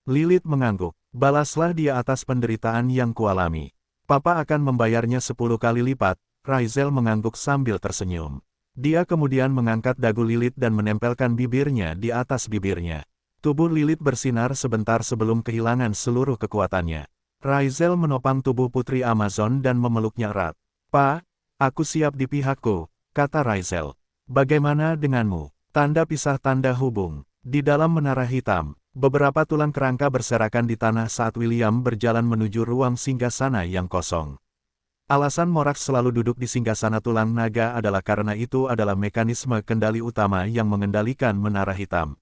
Lilith mengangguk. Balaslah dia atas penderitaan yang kualami. Papa akan membayarnya 10 kali lipat. Raisel mengangguk sambil tersenyum. Dia kemudian mengangkat dagu Lilith dan menempelkan bibirnya di atas bibirnya. Tubuh Lilith bersinar sebentar sebelum kehilangan seluruh kekuatannya. Raisel menopang tubuh Putri Amazon dan memeluknya erat. "Pa, aku siap di pihakku," kata Raisel. "Bagaimana denganmu?" Tanda pisah tanda hubung. Di dalam menara hitam, beberapa tulang kerangka berserakan di tanah saat William berjalan menuju ruang singgasana yang kosong. Alasan Morax selalu duduk di singgasana tulang naga adalah karena itu adalah mekanisme kendali utama yang mengendalikan menara hitam.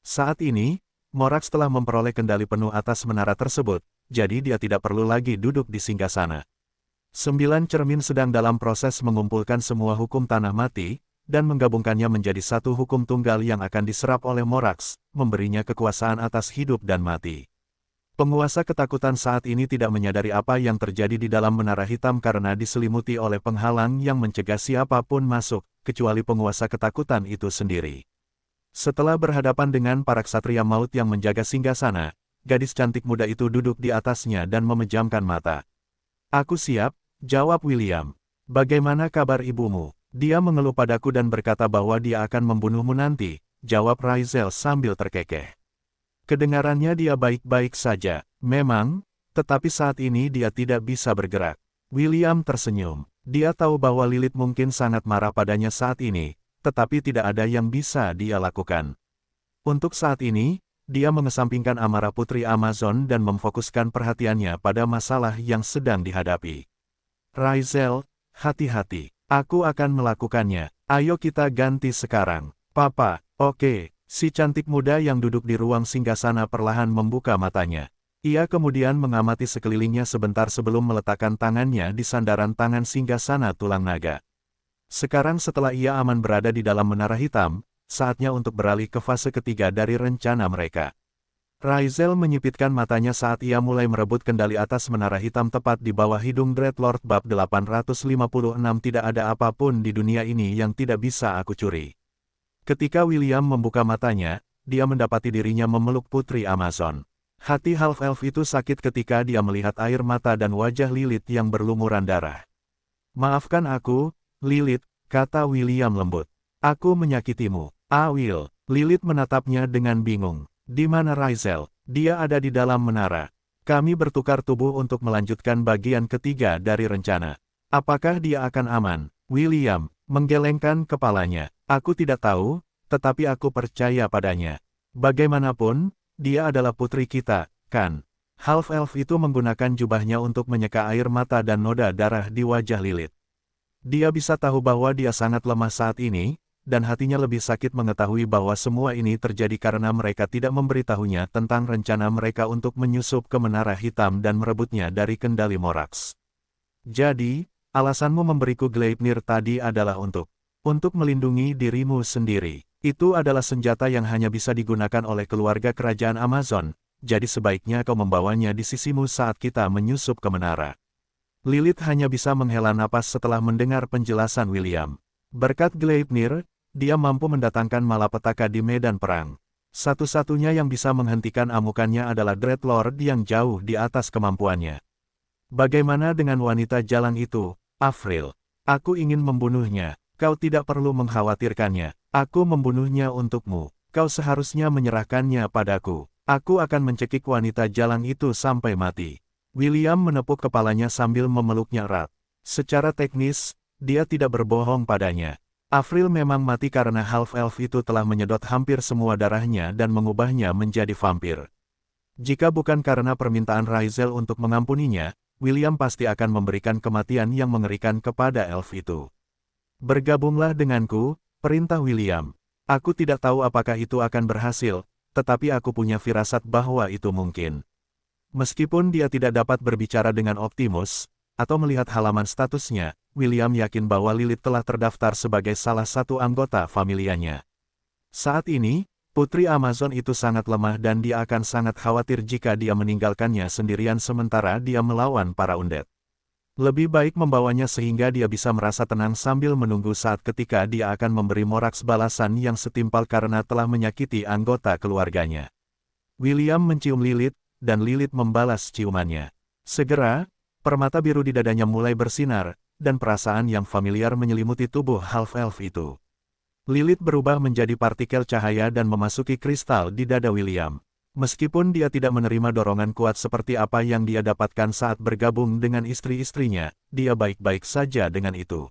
Saat ini, Morax telah memperoleh kendali penuh atas menara tersebut, jadi dia tidak perlu lagi duduk di singgasana. 9 cermin sedang dalam proses mengumpulkan semua hukum tanah mati, dan menggabungkannya menjadi satu hukum tunggal yang akan diserap oleh Morax, memberinya kekuasaan atas hidup dan mati. Penguasa ketakutan saat ini tidak menyadari apa yang terjadi di dalam menara hitam karena diselimuti oleh penghalang yang mencegah siapapun masuk, kecuali penguasa ketakutan itu sendiri. Setelah berhadapan dengan para ksatria maut yang menjaga singgasana, gadis cantik muda itu duduk di atasnya dan memejamkan mata. "Aku siap," jawab William. "Bagaimana kabar ibumu?" "Dia mengeluh padaku dan berkata bahwa dia akan membunuhmu nanti," jawab Raisel sambil terkekeh. "Kedengarannya dia baik-baik saja, memang, tetapi saat ini dia tidak bisa bergerak." William tersenyum. Dia tahu bahwa Lilith mungkin sangat marah padanya saat ini, tetapi tidak ada yang bisa dia lakukan. Untuk saat ini, dia mengesampingkan amarah Putri Amazon dan memfokuskan perhatiannya pada masalah yang sedang dihadapi. "Raisel, hati-hati. Aku akan melakukannya. Ayo kita ganti sekarang." "Papa." "Oke." Si cantik muda yang duduk di ruang singgasana perlahan membuka matanya. Ia kemudian mengamati sekelilingnya sebentar sebelum meletakkan tangannya di sandaran tangan singgasana tulang naga. Sekarang setelah ia aman berada di dalam menara hitam, saatnya untuk beralih ke fase ketiga dari rencana mereka. Raisel menyipitkan matanya saat ia mulai merebut kendali atas menara hitam tepat di bawah hidung Dreadlord. Bab 856. Tidak ada apapun di dunia ini yang tidak bisa aku curi. Ketika William membuka matanya, dia mendapati dirinya memeluk Putri Amazon. Hati half-elf itu sakit ketika dia melihat air mata dan wajah Lilith yang berlumuran darah. "Maafkan aku, Lilith," kata William lembut. "Aku menyakitimu." "Will." Lilith menatapnya dengan bingung. "Di mana Raisel?" "Dia ada di dalam menara. Kami bertukar tubuh untuk melanjutkan bagian ketiga dari rencana." "Apakah dia akan aman?" William menggelengkan kepalanya. "Aku tidak tahu, tetapi aku percaya padanya. Bagaimanapun, dia adalah putri kita, kan?" Half-elf itu menggunakan jubahnya untuk menyeka air mata dan noda darah di wajah Lilith. Dia bisa tahu bahwa dia sangat lemah saat ini, dan hatinya lebih sakit mengetahui bahwa semua ini terjadi karena mereka tidak memberitahunya tentang rencana mereka untuk menyusup ke menara hitam dan merebutnya dari kendali Morax. "Jadi, alasanmu memberiku Gleipnir tadi adalah untuk melindungi dirimu sendiri. Itu adalah senjata yang hanya bisa digunakan oleh keluarga kerajaan Amazon, jadi sebaiknya kau membawanya di sisimu saat kita menyusup ke menara." Lilith hanya bisa menghela napas setelah mendengar penjelasan William. Berkat Gleipnir, dia mampu mendatangkan malapetaka di medan perang. Satu-satunya yang bisa menghentikan amukannya adalah Dreadlord yang jauh di atas kemampuannya. "Bagaimana dengan wanita jalang itu, Avril? Aku ingin membunuhnya. Kau tidak perlu mengkhawatirkannya. Aku membunuhnya untukmu. Kau seharusnya menyerahkannya padaku. Aku akan mencekik wanita jalang itu sampai mati." William menepuk kepalanya sambil memeluknya erat. Secara teknis, dia tidak berbohong padanya. Avril memang mati karena half-elf itu telah menyedot hampir semua darahnya dan mengubahnya menjadi vampir. Jika bukan karena permintaan Raisel untuk mengampuninya, William pasti akan memberikan kematian yang mengerikan kepada elf itu. "Bergabunglah denganku," perintah William. "Aku tidak tahu apakah itu akan berhasil, tetapi aku punya firasat bahwa itu mungkin. Meskipun dia tidak dapat berbicara dengan Optimus, atau melihat halaman statusnya, William yakin bahwa Lilith telah terdaftar sebagai salah satu anggota familianya. Saat ini, Putri Amazon itu sangat lemah dan dia akan sangat khawatir jika dia meninggalkannya sendirian sementara dia melawan para undead. Lebih baik membawanya sehingga dia bisa merasa tenang sambil menunggu saat ketika dia akan memberi Morax balasan yang setimpal karena telah menyakiti anggota keluarganya. William mencium Lilith, dan Lilith membalas ciumannya. Segera, permata biru di dadanya mulai bersinar, dan perasaan yang familiar menyelimuti tubuh half-elf itu. Lilith berubah menjadi partikel cahaya dan memasuki kristal di dada William. Meskipun dia tidak menerima dorongan kuat seperti apa yang dia dapatkan saat bergabung dengan istri-istrinya, dia baik-baik saja dengan itu.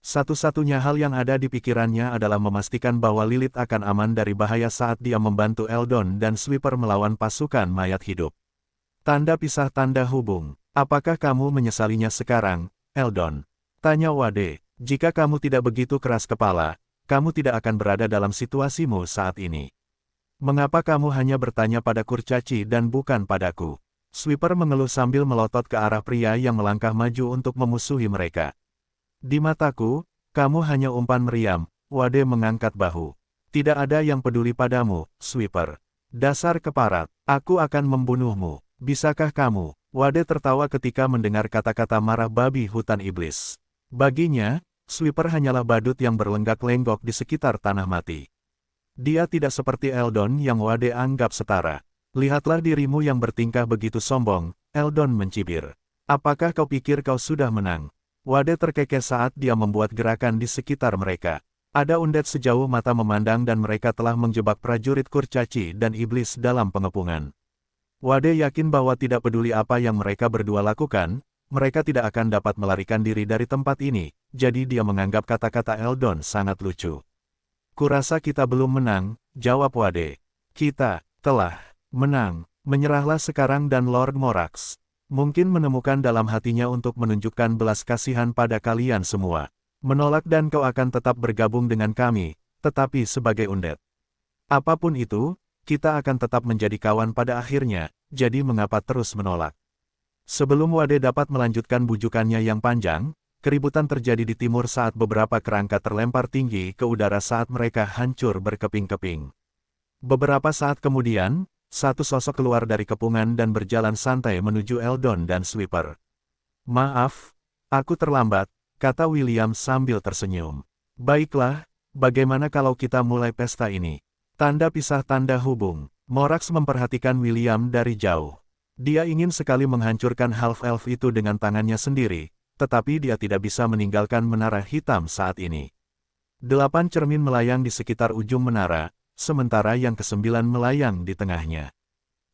Satu-satunya hal yang ada di pikirannya adalah memastikan bahwa Lilith akan aman dari bahaya saat dia membantu Eldon dan Sweeper melawan pasukan mayat hidup. Tanda pisah tanda hubung. Apakah kamu menyesalinya sekarang, Eldon? Tanya Wade. Jika kamu tidak begitu keras kepala, kamu tidak akan berada dalam situasimu saat ini. Mengapa kamu hanya bertanya pada kurcaci dan bukan padaku? Sweeper mengeluh sambil melotot ke arah pria yang melangkah maju untuk memusuhi mereka. Di mataku, kamu hanya umpan meriam, Wade mengangkat bahu. Tidak ada yang peduli padamu, Sweeper. Dasar keparat, aku akan membunuhmu. Bisakah kamu? Wade tertawa ketika mendengar kata-kata marah babi hutan iblis. Baginya, Sweeper hanyalah badut yang berlenggak-lenggok di sekitar tanah mati. Dia tidak seperti Eldon yang Wade anggap setara. Lihatlah dirimu yang bertingkah begitu sombong, Eldon mencibir. Apakah kau pikir kau sudah menang? Wade terkekeh saat dia membuat gerakan di sekitar mereka. Ada undead sejauh mata memandang dan mereka telah menjebak prajurit kurcaci dan iblis dalam pengepungan. Wade yakin bahwa tidak peduli apa yang mereka berdua lakukan, mereka tidak akan dapat melarikan diri dari tempat ini, jadi dia menganggap kata-kata Eldon sangat lucu. Kurasa kita belum menang, jawab Wade. Kita telah menang. Menyerahlah sekarang dan Lord Morax mungkin menemukan dalam hatinya untuk menunjukkan belas kasihan pada kalian semua. Menolak dan kau akan tetap bergabung dengan kami, tetapi sebagai undead. Apapun itu, kita akan tetap menjadi kawan pada akhirnya, jadi mengapa terus menolak? Sebelum Wade dapat melanjutkan bujukannya yang panjang, keributan terjadi di timur saat beberapa kerangka terlempar tinggi ke udara saat mereka hancur berkeping-keping. Beberapa saat kemudian, satu sosok keluar dari kepungan dan berjalan santai menuju Eldon dan Sweeper. Maaf, aku terlambat, kata William sambil tersenyum. Baiklah, bagaimana kalau kita mulai pesta ini? Tanda pisah tanda hubung. Morax memperhatikan William dari jauh. Dia ingin sekali menghancurkan half-elf itu dengan tangannya sendiri, tetapi dia tidak bisa meninggalkan menara hitam saat ini. 8 cermin melayang di sekitar ujung menara, sementara yang ke-9 melayang di tengahnya.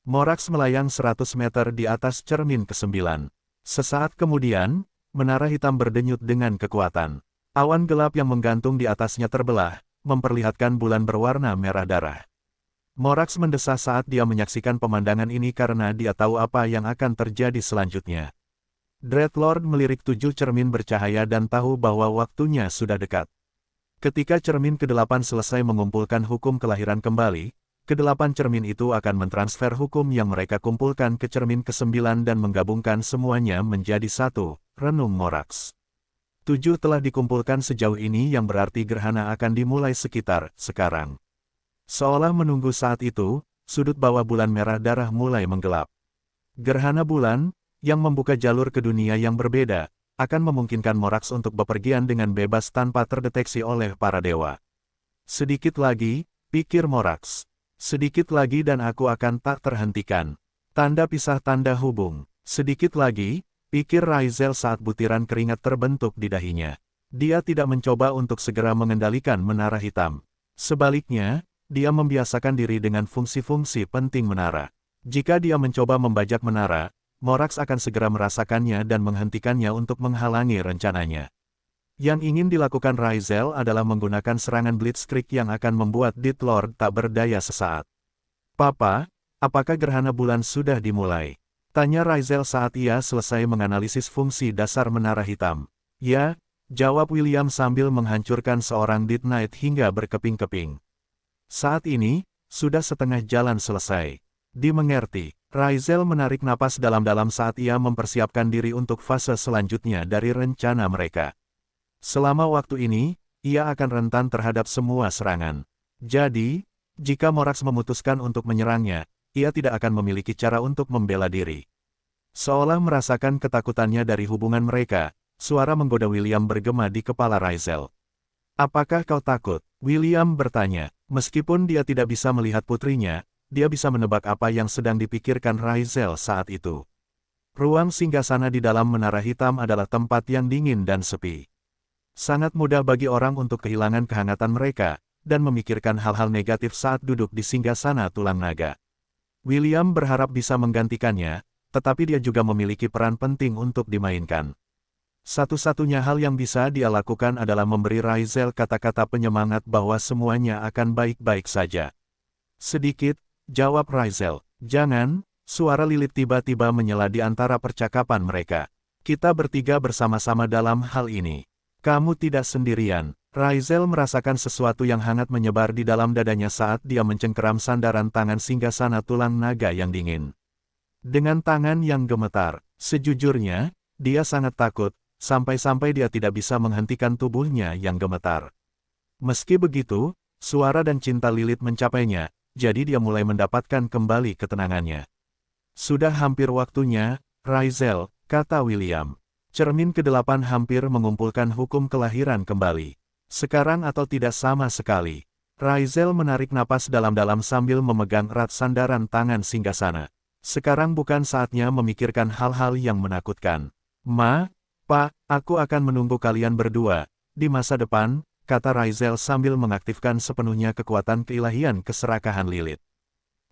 Morax melayang 100 meter di atas cermin ke-9. Sesaat kemudian, menara hitam berdenyut dengan kekuatan. Awan gelap yang menggantung di atasnya terbelah, memperlihatkan bulan berwarna merah darah. Morax mendesah saat dia menyaksikan pemandangan ini karena dia tahu apa yang akan terjadi selanjutnya. Dreadlord melirik 7 cermin bercahaya dan tahu bahwa waktunya sudah dekat. Ketika cermin ke-8 selesai mengumpulkan hukum kelahiran kembali, ke-8 cermin itu akan mentransfer hukum yang mereka kumpulkan ke cermin ke-9 dan menggabungkan semuanya menjadi satu, renung Morax. 7 telah dikumpulkan sejauh ini yang berarti gerhana akan dimulai sekitar sekarang. Seolah menunggu saat itu, sudut bawah bulan merah darah mulai menggelap. Gerhana bulan, yang membuka jalur ke dunia yang berbeda, akan memungkinkan Morax untuk bepergian dengan bebas tanpa terdeteksi oleh para dewa. Sedikit lagi, pikir Morax. Sedikit lagi dan aku akan tak terhentikan. Tanda pisah tanda hubung. Sedikit lagi, pikir Raizel saat butiran keringat terbentuk di dahinya. Dia tidak mencoba untuk segera mengendalikan menara hitam. Sebaliknya, dia membiasakan diri dengan fungsi-fungsi penting menara. Jika dia mencoba membajak menara, Morax akan segera merasakannya dan menghentikannya untuk menghalangi rencananya. Yang ingin dilakukan Raizel adalah menggunakan serangan Blitzkrieg yang akan membuat Dreadlord tak berdaya sesaat. Papa, apakah gerhana bulan sudah dimulai? Tanya Raizel saat ia selesai menganalisis fungsi dasar menara hitam. Ya, jawab William sambil menghancurkan seorang Death Knight hingga berkeping-keping. Saat ini, sudah setengah jalan selesai. Dimengerti, Raizel menarik napas dalam-dalam saat ia mempersiapkan diri untuk fase selanjutnya dari rencana mereka. Selama waktu ini, ia akan rentan terhadap semua serangan. Jadi, jika Morax memutuskan untuk menyerangnya, ia tidak akan memiliki cara untuk membela diri. Seolah merasakan ketakutannya dari hubungan mereka, suara menggoda William bergema di kepala Raizel. "Apakah kau takut?" William bertanya. Meskipun dia tidak bisa melihat putrinya, dia bisa menebak apa yang sedang dipikirkan Raizel saat itu. Ruang singgasana di dalam menara hitam adalah tempat yang dingin dan sepi. Sangat mudah bagi orang untuk kehilangan kehangatan mereka, dan memikirkan hal-hal negatif saat duduk di singgasana tulang naga. William berharap bisa menggantikannya, tetapi dia juga memiliki peran penting untuk dimainkan. Satu-satunya hal yang bisa dia lakukan adalah memberi Raizel kata-kata penyemangat bahwa semuanya akan baik-baik saja. "Sedikit," jawab Raizel. "Jangan," suara Lilith tiba-tiba menyela di antara percakapan mereka. "Kita bertiga bersama-sama dalam hal ini. Kamu tidak sendirian." Raizel merasakan sesuatu yang hangat menyebar di dalam dadanya saat dia mencengkeram sandaran tangan singgasana tulang naga yang dingin. Dengan tangan yang gemetar, sejujurnya, dia sangat takut, sampai-sampai dia tidak bisa menghentikan tubuhnya yang gemetar. Meski begitu, suara dan cinta Lilith mencapainya, jadi dia mulai mendapatkan kembali ketenangannya. "Sudah hampir waktunya, Raizel," kata William. "Cermin ke-8 hampir mengumpulkan hukum kelahiran kembali. Sekarang atau tidak sama sekali." Raizel menarik napas dalam-dalam sambil memegang erat sandaran tangan singgasana. "Sekarang bukan saatnya memikirkan hal-hal yang menakutkan. Ma, Pak, aku akan menunggu kalian berdua di masa depan," kata Raizel sambil mengaktifkan sepenuhnya kekuatan keilahian keserakahan Lilith.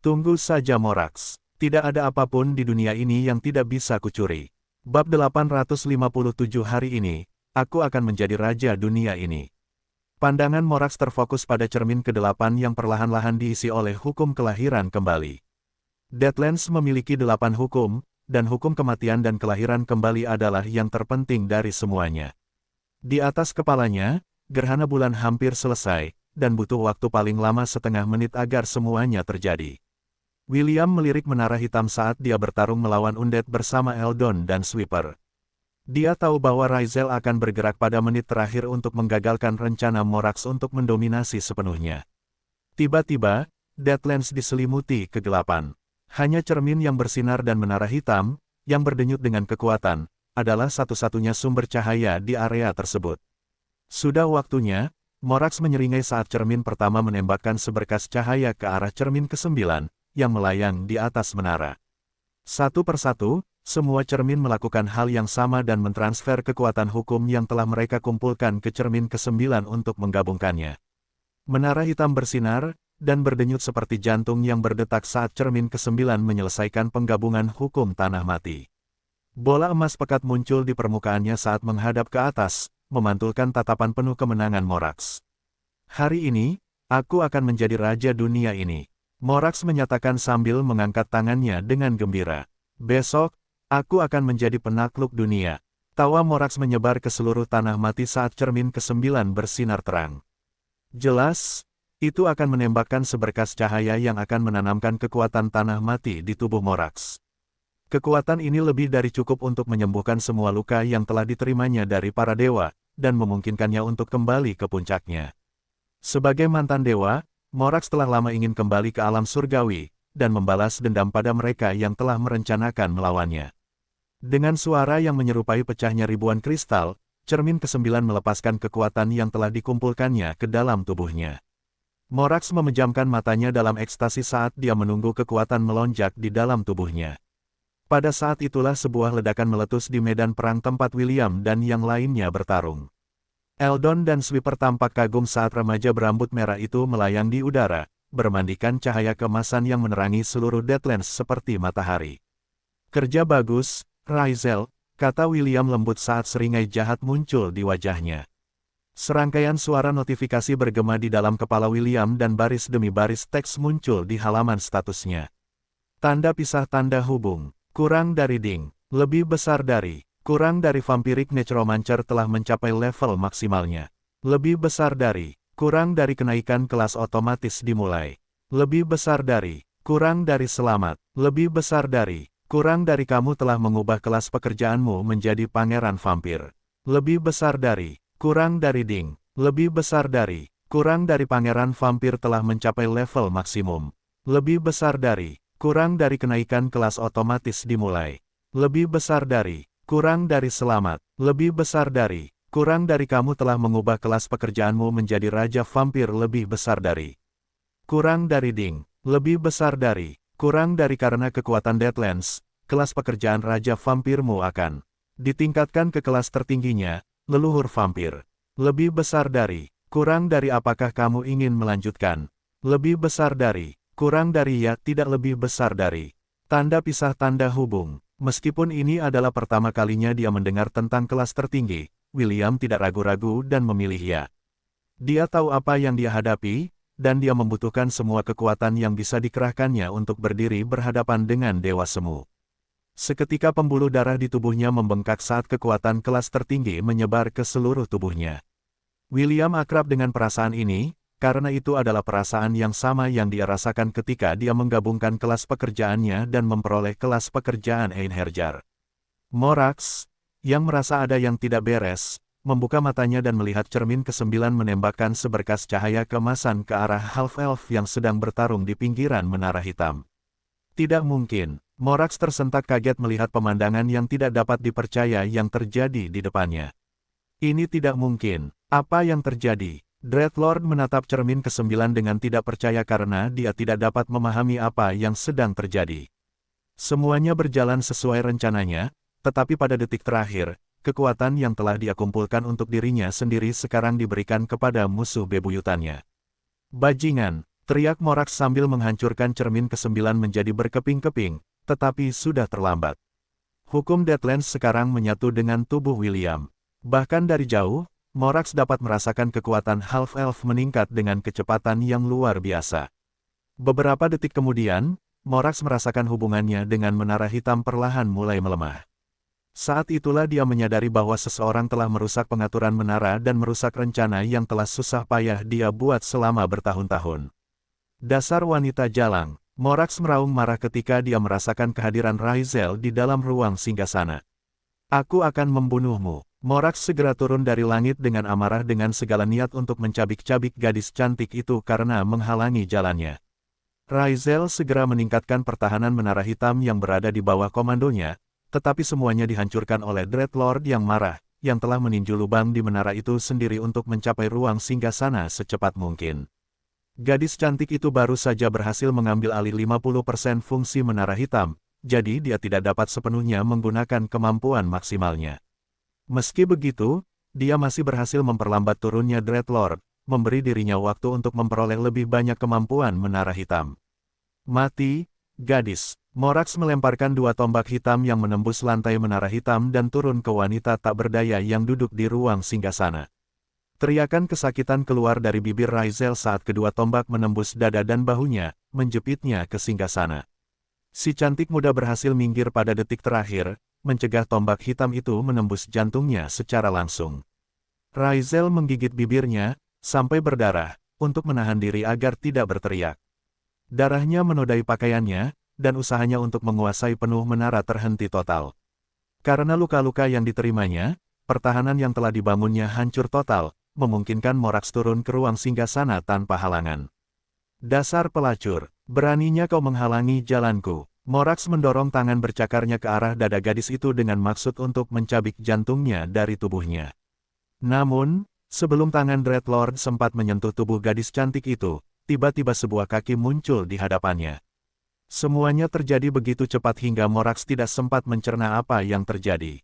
"Tunggu saja Morax. Tidak ada apapun di dunia ini yang tidak bisa kucuri. Bab 857 hari ini, aku akan menjadi raja dunia ini." Pandangan Morax terfokus pada cermin ke-8 yang perlahan-lahan diisi oleh hukum kelahiran kembali. Deadlands memiliki 8 hukum, dan hukum kematian dan kelahiran kembali adalah yang terpenting dari semuanya. Di atas kepalanya, gerhana bulan hampir selesai, dan butuh waktu paling lama setengah menit agar semuanya terjadi. William melirik menara hitam saat dia bertarung melawan undead bersama Eldon dan Sweeper. Dia tahu bahwa Raizel akan bergerak pada menit terakhir untuk menggagalkan rencana Morax untuk mendominasi sepenuhnya. Tiba-tiba, Deadlands diselimuti kegelapan. Hanya cermin yang bersinar dan menara hitam, yang berdenyut dengan kekuatan, adalah satu-satunya sumber cahaya di area tersebut. Sudah waktunya, Morax menyeringai saat cermin pertama menembakkan seberkas cahaya ke arah cermin ke-9, yang melayang di atas menara. Satu persatu, semua cermin melakukan hal yang sama dan mentransfer kekuatan hukum yang telah mereka kumpulkan ke cermin ke-9 untuk menggabungkannya. Menara hitam bersinar, dan berdenyut seperti jantung yang berdetak saat cermin ke-9 menyelesaikan penggabungan hukum tanah mati. Bola emas pekat muncul di permukaannya saat menghadap ke atas, memantulkan tatapan penuh kemenangan Morax. "Hari ini, aku akan menjadi raja dunia ini," Morax menyatakan sambil mengangkat tangannya dengan gembira. "Besok, aku akan menjadi penakluk dunia." Tawa Morax menyebar ke seluruh tanah mati saat cermin ke-9 bersinar terang. Jelas, itu akan menembakkan seberkas cahaya yang akan menanamkan kekuatan tanah mati di tubuh Morax. Kekuatan ini lebih dari cukup untuk menyembuhkan semua luka yang telah diterimanya dari para dewa, dan memungkinkannya untuk kembali ke puncaknya. Sebagai mantan dewa, Morax telah lama ingin kembali ke alam surgawi, dan membalas dendam pada mereka yang telah merencanakan melawannya. Dengan suara yang menyerupai pecahnya ribuan kristal, cermin ke-9 melepaskan kekuatan yang telah dikumpulkannya ke dalam tubuhnya. Morax memejamkan matanya dalam ekstasi saat dia menunggu kekuatan melonjak di dalam tubuhnya. Pada saat itulah sebuah ledakan meletus di medan perang tempat William dan yang lainnya bertarung. Eldon dan Sweeper tampak kagum saat remaja berambut merah itu melayang di udara, bermandikan cahaya keemasan yang menerangi seluruh Deadlands seperti matahari. "Kerja bagus, Raizel," kata William lembut saat seringai jahat muncul di wajahnya. Serangkaian suara notifikasi bergema di dalam kepala William dan baris demi baris teks muncul di halaman statusnya. Tanda pisah tanda hubung. Kurang dari ding. Lebih besar dari. Kurang dari Vampiric Necromancer telah mencapai level maksimalnya. Lebih besar dari. Kurang dari kenaikan kelas otomatis dimulai. Lebih besar dari, kurang dari selamat, lebih besar dari, kurang dari kamu telah mengubah kelas pekerjaanmu menjadi pangeran vampir. Lebih besar dari, kurang dari ding, lebih besar dari, kurang dari pangeran vampir telah mencapai level maksimum. Lebih besar dari, kurang dari kenaikan kelas otomatis dimulai. Lebih besar dari, kurang dari selamat, lebih besar dari, kurang dari kamu telah mengubah kelas pekerjaanmu menjadi raja vampir lebih besar dari. Kurang dari ding, lebih besar dari, kurang dari karena kekuatan Deadlands, kelas pekerjaan Raja Vampirmu akan ditingkatkan ke kelas tertingginya, leluhur vampir. Lebih besar dari, kurang dari apakah kamu ingin melanjutkan? Lebih besar dari, kurang dari ya tidak lebih besar dari. Tanda pisah tanda hubung. Meskipun ini adalah pertama kalinya dia mendengar tentang kelas tertinggi, William tidak ragu-ragu dan memilih ya. Dia tahu apa yang dia hadapi, dan dia membutuhkan semua kekuatan yang bisa dikerahkannya untuk berdiri berhadapan dengan Dewa Semu. Seketika pembuluh darah di tubuhnya membengkak saat kekuatan kelas tertinggi menyebar ke seluruh tubuhnya. William akrab dengan perasaan ini, karena itu adalah perasaan yang sama yang dia rasakan ketika dia menggabungkan kelas pekerjaannya dan memperoleh kelas pekerjaan Einherjar. Morax, yang merasa ada yang tidak beres, membuka matanya dan melihat cermin ke-9 menembakkan seberkas cahaya keemasan ke arah half-elf yang sedang bertarung di pinggiran menara hitam. Tidak mungkin, Morax tersentak kaget melihat pemandangan yang tidak dapat dipercaya yang terjadi di depannya. Ini tidak mungkin, apa yang terjadi? Dreadlord menatap cermin ke-9 dengan tidak percaya karena dia tidak dapat memahami apa yang sedang terjadi. Semuanya berjalan sesuai rencananya, tetapi pada detik terakhir, kekuatan yang telah dia kumpulkan untuk dirinya sendiri sekarang diberikan kepada musuh bebuyutannya. Bajingan, teriak Morax sambil menghancurkan cermin ke-9 menjadi berkeping-keping, tetapi sudah terlambat. Hukum Deadlands sekarang menyatu dengan tubuh William. Bahkan dari jauh, Morax dapat merasakan kekuatan half-elf meningkat dengan kecepatan yang luar biasa. Beberapa detik kemudian, Morax merasakan hubungannya dengan menara hitam perlahan mulai melemah. Saat itulah dia menyadari bahwa seseorang telah merusak pengaturan menara dan merusak rencana yang telah susah payah dia buat selama bertahun-tahun. Dasar wanita jalang, Morax meraung marah ketika dia merasakan kehadiran Raizel di dalam ruang singgasana. Aku akan membunuhmu. Morax segera turun dari langit dengan amarah dengan segala niat untuk mencabik-cabik gadis cantik itu karena menghalangi jalannya. Raizel segera meningkatkan pertahanan menara hitam yang berada di bawah komandonya, tetapi semuanya dihancurkan oleh Dreadlord yang marah, yang telah meninju lubang di menara itu sendiri untuk mencapai ruang singgasana secepat mungkin. Gadis cantik itu baru saja berhasil mengambil alih 50% fungsi menara hitam, jadi dia tidak dapat sepenuhnya menggunakan kemampuan maksimalnya. Meski begitu, dia masih berhasil memperlambat turunnya Dreadlord, memberi dirinya waktu untuk memperoleh lebih banyak kemampuan menara hitam. Mati, gadis. Morax melemparkan dua tombak hitam yang menembus lantai menara hitam dan turun ke wanita tak berdaya yang duduk di ruang singgasana. Teriakan kesakitan keluar dari bibir Raizel saat kedua tombak menembus dada dan bahunya, menjepitnya ke singgasana. Si cantik muda berhasil minggir pada detik terakhir, mencegah tombak hitam itu menembus jantungnya secara langsung. Raizel menggigit bibirnya, sampai berdarah, untuk menahan diri agar tidak berteriak. Darahnya menodai pakaiannya, dan usahanya untuk menguasai penuh menara terhenti total. Karena luka-luka yang diterimanya, pertahanan yang telah dibangunnya hancur total, memungkinkan Morax turun ke ruang singgasana tanpa halangan. Dasar pelacur, beraninya kau menghalangi jalanku. Morax mendorong tangan bercakarnya ke arah dada gadis itu dengan maksud untuk mencabik jantungnya dari tubuhnya. Namun, sebelum tangan Dreadlord sempat menyentuh tubuh gadis cantik itu, tiba-tiba sebuah kaki muncul di hadapannya. Semuanya terjadi begitu cepat hingga Morax tidak sempat mencerna apa yang terjadi.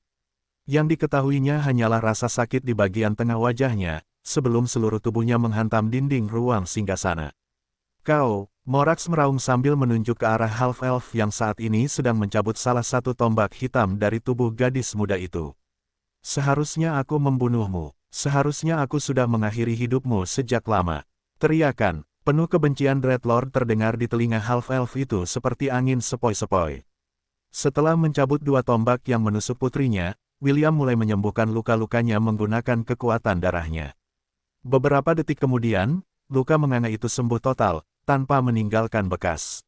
Yang diketahuinya hanyalah rasa sakit di bagian tengah wajahnya, sebelum seluruh tubuhnya menghantam dinding ruang singgasana. Kau, Morax meraung sambil menunjuk ke arah half-elf yang saat ini sedang mencabut salah satu tombak hitam dari tubuh gadis muda itu. Seharusnya aku membunuhmu, seharusnya aku sudah mengakhiri hidupmu sejak lama. Teriakan penuh kebencian Dreadlord terdengar di telinga half-elf itu seperti angin sepoi-sepoi. Setelah mencabut dua tombak yang menusuk putrinya, William mulai menyembuhkan luka-lukanya menggunakan kekuatan darahnya. Beberapa detik kemudian, luka menganga itu sembuh total, tanpa meninggalkan bekas.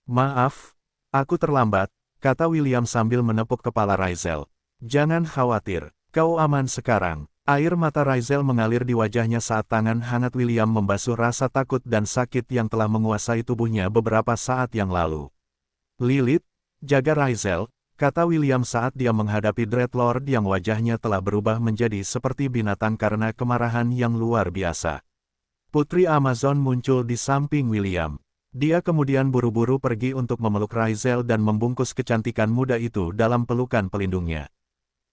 Maaf, aku terlambat, kata William sambil menepuk kepala Raisel. Jangan khawatir, kau aman sekarang. Air mata Raisel mengalir di wajahnya saat tangan hangat William membasuh rasa takut dan sakit yang telah menguasai tubuhnya beberapa saat yang lalu. Lilith, jaga Raisel, kata William saat dia menghadapi Dreadlord yang wajahnya telah berubah menjadi seperti binatang karena kemarahan yang luar biasa. Putri Amazon muncul di samping William. Dia kemudian buru-buru pergi untuk memeluk Raisel dan membungkus kecantikan muda itu dalam pelukan pelindungnya.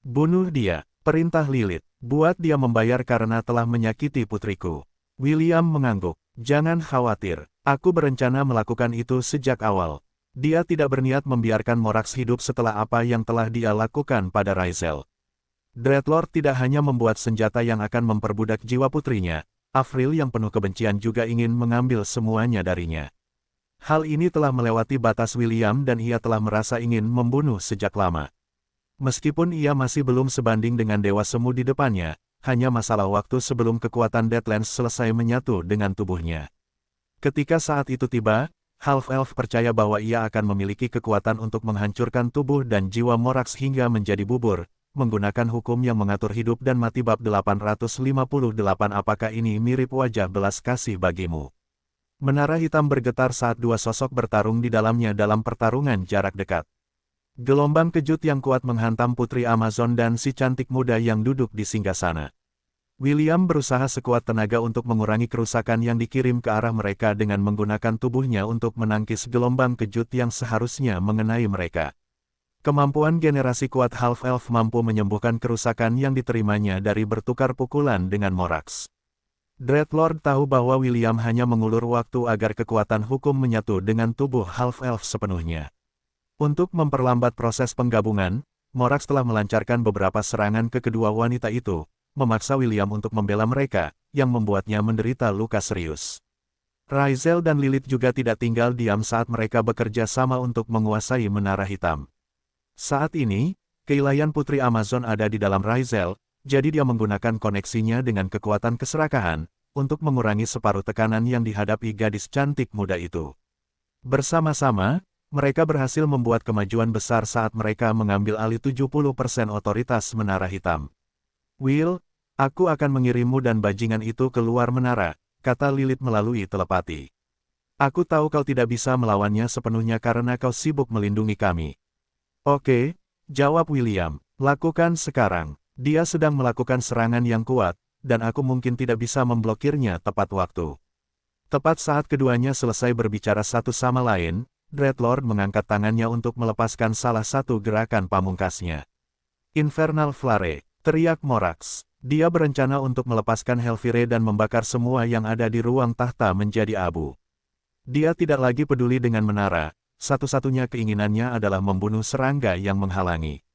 Bunuh dia, perintah Lilith. Buat dia membayar karena telah menyakiti putriku. William mengangguk. Jangan khawatir, aku berencana melakukan itu sejak awal. Dia tidak berniat membiarkan Morax hidup setelah apa yang telah dia lakukan pada Raisel. Dreadlord tidak hanya membuat senjata yang akan memperbudak jiwa putrinya, Avril yang penuh kebencian juga ingin mengambil semuanya darinya. Hal ini telah melewati batas William dan ia telah merasa ingin membunuh sejak lama. Meskipun ia masih belum sebanding dengan Dewa Semu di depannya, hanya masalah waktu sebelum kekuatan Deadlands selesai menyatu dengan tubuhnya. Ketika saat itu tiba, Half-Elf percaya bahwa ia akan memiliki kekuatan untuk menghancurkan tubuh dan jiwa Morax hingga menjadi bubur, menggunakan hukum yang mengatur hidup dan mati bab 858. Apakah ini mirip wajah belas kasih bagimu? Menara hitam bergetar saat dua sosok bertarung di dalamnya dalam pertarungan jarak dekat. Gelombang kejut yang kuat menghantam Putri Amazon dan si cantik muda yang duduk di singgasana. William berusaha sekuat tenaga untuk mengurangi kerusakan yang dikirim ke arah mereka dengan menggunakan tubuhnya untuk menangkis gelombang kejut yang seharusnya mengenai mereka. Kemampuan generasi kuat Half-Elf mampu menyembuhkan kerusakan yang diterimanya dari bertukar pukulan dengan Morax. Dreadlord tahu bahwa William hanya mengulur waktu agar kekuatan hukum menyatu dengan tubuh Half-Elf sepenuhnya. Untuk memperlambat proses penggabungan, Morax telah melancarkan beberapa serangan ke kedua wanita itu, memaksa William untuk membela mereka, yang membuatnya menderita luka serius. Raisel dan Lilith juga tidak tinggal diam saat mereka bekerja sama untuk menguasai Menara Hitam. Saat ini, keilahian Putri Amazon ada di dalam Raisel, jadi dia menggunakan koneksinya dengan kekuatan keserakahan, untuk mengurangi separuh tekanan yang dihadapi gadis cantik muda itu. Bersama-sama, mereka berhasil membuat kemajuan besar saat mereka mengambil alih 70% otoritas Menara Hitam. Will, aku akan mengirimmu dan bajingan itu keluar menara, kata Lilith melalui telepati. Aku tahu kau tidak bisa melawannya sepenuhnya karena kau sibuk melindungi kami. Oke, jawab William, lakukan sekarang. Dia sedang melakukan serangan yang kuat, dan aku mungkin tidak bisa memblokirnya tepat waktu. Tepat saat keduanya selesai berbicara satu sama lain, Dreadlord mengangkat tangannya untuk melepaskan salah satu gerakan pamungkasnya. Infernal Flare, teriak Morax. Dia berencana untuk melepaskan Helvire dan membakar semua yang ada di ruang tahta menjadi abu. Dia tidak lagi peduli dengan menara, satu-satunya keinginannya adalah membunuh serangga yang menghalangi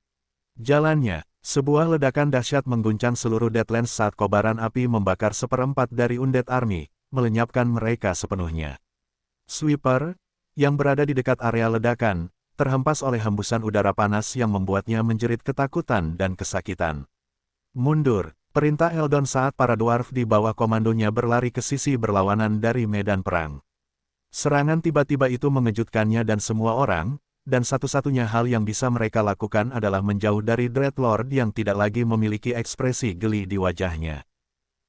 jalannya. Sebuah ledakan dahsyat mengguncang seluruh Deadlands saat kobaran api membakar seperempat dari Undead Army, melenyapkan mereka sepenuhnya. Sweeper, yang berada di dekat area ledakan, terhempas oleh hembusan udara panas yang membuatnya menjerit ketakutan dan kesakitan. Mundur, perintah Eldon saat para dwarf di bawah komandonya berlari ke sisi berlawanan dari medan perang. Serangan tiba-tiba itu mengejutkannya dan semua orang, dan satu-satunya hal yang bisa mereka lakukan adalah menjauh dari Dreadlord yang tidak lagi memiliki ekspresi geli di wajahnya.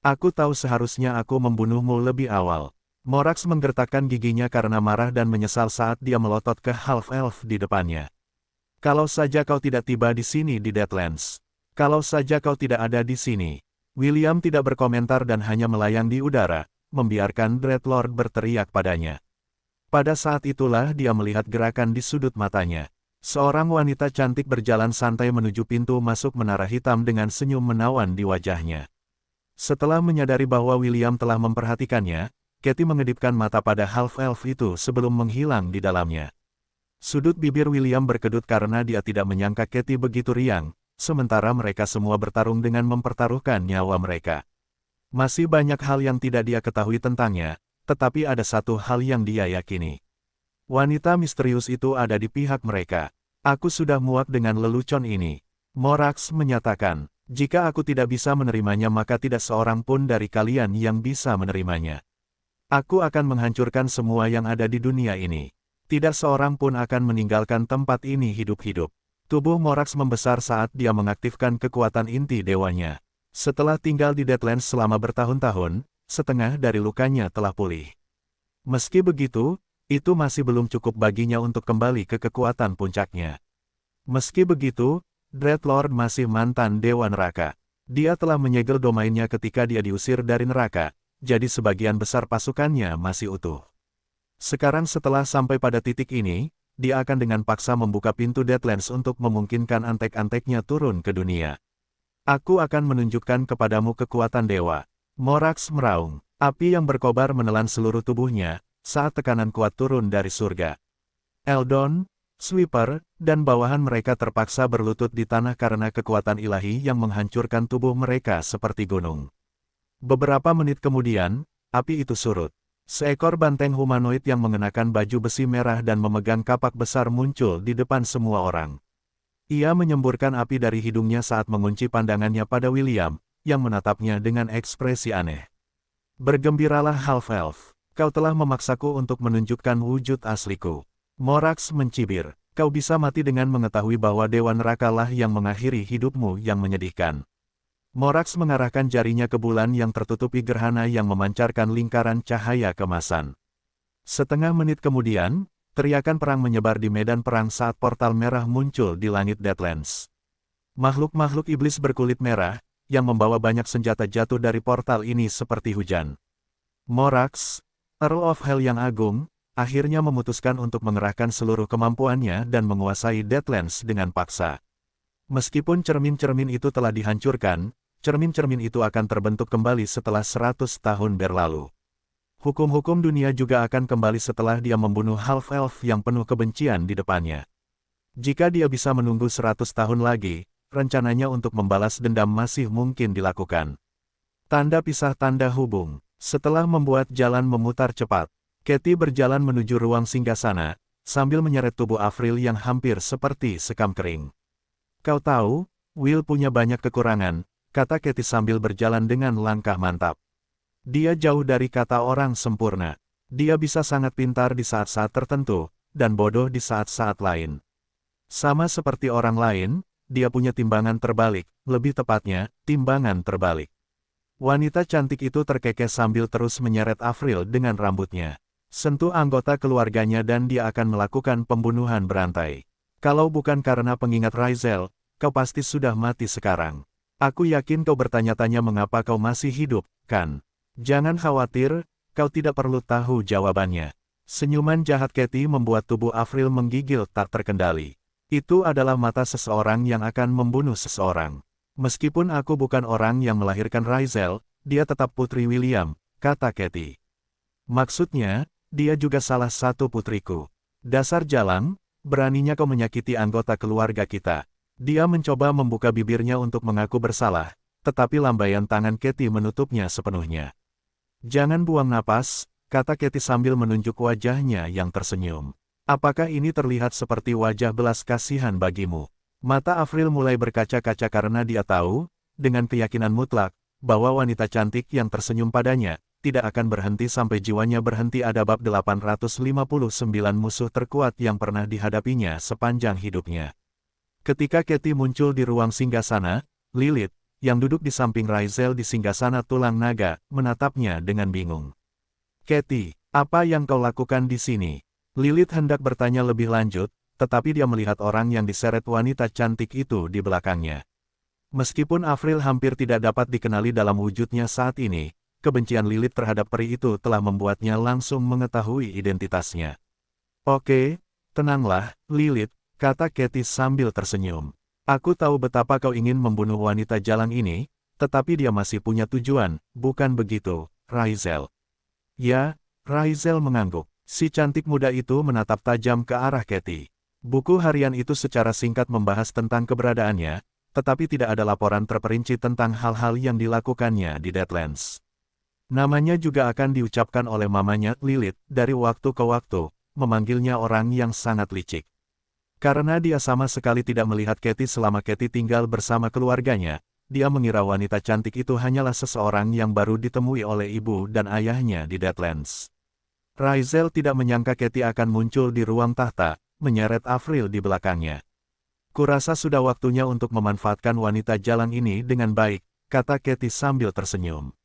Aku tahu seharusnya aku membunuhmu lebih awal. Morax menggertakkan giginya karena marah dan menyesal saat dia melotot ke Half-Elf di depannya. Kalau saja kau tidak tiba di sini di Deadlands. Kalau saja kau tidak ada di sini. William tidak berkomentar dan hanya melayang di udara, membiarkan Dreadlord berteriak padanya. Pada saat itulah dia melihat gerakan di sudut matanya. Seorang wanita cantik berjalan santai menuju pintu masuk Menara Hitam dengan senyum menawan di wajahnya. Setelah menyadari bahwa William telah memperhatikannya, Katie mengedipkan mata pada Half-Elf itu sebelum menghilang di dalamnya. Sudut bibir William berkedut karena dia tidak menyangka Katie begitu riang, sementara mereka semua bertarung dengan mempertaruhkan nyawa mereka. Masih banyak hal yang tidak dia ketahui tentangnya, tetapi ada satu hal yang dia yakini. Wanita misterius itu ada di pihak mereka. Aku sudah muak dengan lelucon ini. Morax menyatakan, jika aku tidak bisa menerimanya maka tidak seorang pun dari kalian yang bisa menerimanya. Aku akan menghancurkan semua yang ada di dunia ini. Tidak seorang pun akan meninggalkan tempat ini hidup-hidup. Tubuh Morax membesar saat dia mengaktifkan kekuatan inti dewanya. Setelah tinggal di Deadlands selama bertahun-tahun, setengah dari lukanya telah pulih. Meski begitu, itu masih belum cukup baginya untuk kembali ke kekuatan puncaknya. Meski begitu, Dreadlord masih mantan Dewa Neraka. Dia telah menyegel domainnya ketika dia diusir dari neraka, jadi sebagian besar pasukannya masih utuh. Sekarang setelah sampai pada titik ini, dia akan dengan paksa membuka pintu Deadlands untuk memungkinkan antek-anteknya turun ke dunia. Aku akan menunjukkan kepadamu kekuatan dewa. Morax meraung. Api yang berkobar menelan seluruh tubuhnya, saat tekanan kuat turun dari surga. Eldon, Sweeper, dan bawahan mereka terpaksa berlutut di tanah karena kekuatan ilahi yang menghancurkan tubuh mereka seperti gunung. Beberapa menit kemudian, api itu surut. Seekor banteng humanoid yang mengenakan baju besi merah dan memegang kapak besar muncul di depan semua orang. Ia menyemburkan api dari hidungnya saat mengunci pandangannya pada William, yang menatapnya dengan ekspresi aneh. Bergembiralah Half-Elf, kau telah memaksaku untuk menunjukkan wujud asliku. Morax mencibir, kau bisa mati dengan mengetahui bahwa Dewa Neraka lah yang mengakhiri hidupmu yang menyedihkan. Morax mengarahkan jarinya ke bulan yang tertutupi gerhana yang memancarkan lingkaran cahaya kemasan. Setengah menit kemudian, teriakan perang menyebar di medan perang saat portal merah muncul di langit Deadlands. Makhluk-makhluk iblis berkulit merah, yang membawa banyak senjata jatuh dari portal ini seperti hujan. Morax, Earl of Hell yang agung, akhirnya memutuskan untuk mengerahkan seluruh kemampuannya dan menguasai Deadlands dengan paksa. Meskipun cermin-cermin itu telah dihancurkan, cermin-cermin itu akan terbentuk kembali setelah 100 tahun berlalu. Hukum-hukum dunia juga akan kembali setelah dia membunuh Half-Elf yang penuh kebencian di depannya. Jika dia bisa menunggu 100 tahun lagi, rencananya untuk membalas dendam masih mungkin dilakukan. Tanda pisah tanda hubung. Setelah membuat jalan memutar cepat, Katie berjalan menuju ruang singgasana, sambil menyeret tubuh Avril yang hampir seperti sekam kering. Kau tahu, Will punya banyak kekurangan, kata Katie sambil berjalan dengan langkah mantap. Dia jauh dari kata orang sempurna. Dia bisa sangat pintar di saat-saat tertentu, dan bodoh di saat-saat lain. Sama seperti orang lain, dia punya timbangan terbalik, lebih tepatnya, timbangan terbalik. Wanita cantik itu terkekeh sambil terus menyeret Avril dengan rambutnya. Sentuh anggota keluarganya dan dia akan melakukan pembunuhan berantai. Kalau bukan karena pengingat Raisel, kau pasti sudah mati sekarang. Aku yakin kau bertanya-tanya mengapa kau masih hidup, kan? Jangan khawatir, kau tidak perlu tahu jawabannya. Senyuman jahat Katie membuat tubuh Avril menggigil tak terkendali. Itu adalah mata seseorang yang akan membunuh seseorang. Meskipun aku bukan orang yang melahirkan Raisel, dia tetap putri William, kata Katie. Maksudnya, dia juga salah satu putriku. Dasar jalang, beraninya kau menyakiti anggota keluarga kita. Dia mencoba membuka bibirnya untuk mengaku bersalah, tetapi lambaian tangan Katie menutupnya sepenuhnya. Jangan buang napas, kata Katie sambil menunjuk wajahnya yang tersenyum. Apakah ini terlihat seperti wajah belas kasihan bagimu? Mata Avril mulai berkaca-kaca karena dia tahu, dengan keyakinan mutlak, bahwa wanita cantik yang tersenyum padanya, tidak akan berhenti sampai jiwanya berhenti. Ada bab 859 musuh terkuat yang pernah dihadapinya sepanjang hidupnya. Ketika Katie muncul di ruang singgasana, Lilith, yang duduk di samping Raisel di singgasana tulang naga, menatapnya dengan bingung. Katie, apa yang kau lakukan di sini? Lilith hendak bertanya lebih lanjut, tetapi dia melihat orang yang diseret wanita cantik itu di belakangnya. Meskipun Avril hampir tidak dapat dikenali dalam wujudnya saat ini, kebencian Lilith terhadap peri itu telah membuatnya langsung mengetahui identitasnya. Oke, tenanglah, Lilith, kata Katie sambil tersenyum. Aku tahu betapa kau ingin membunuh wanita jalang ini, tetapi dia masih punya tujuan, bukan begitu, Raisel? Ya, Raisel mengangguk. Si cantik muda itu menatap tajam ke arah Katie. Buku harian itu secara singkat membahas tentang keberadaannya, tetapi tidak ada laporan terperinci tentang hal-hal yang dilakukannya di Deadlands. Namanya juga akan diucapkan oleh mamanya, Lilith, dari waktu ke waktu, memanggilnya orang yang sangat licik. Karena dia sama sekali tidak melihat Katie selama Katie tinggal bersama keluarganya, dia mengira wanita cantik itu hanyalah seseorang yang baru ditemui oleh ibu dan ayahnya di Deadlands. Raizel tidak menyangka Katie akan muncul di ruang tahta, menyeret Avril di belakangnya. Kurasa sudah waktunya untuk memanfaatkan wanita jalan ini dengan baik, kata Katie sambil tersenyum.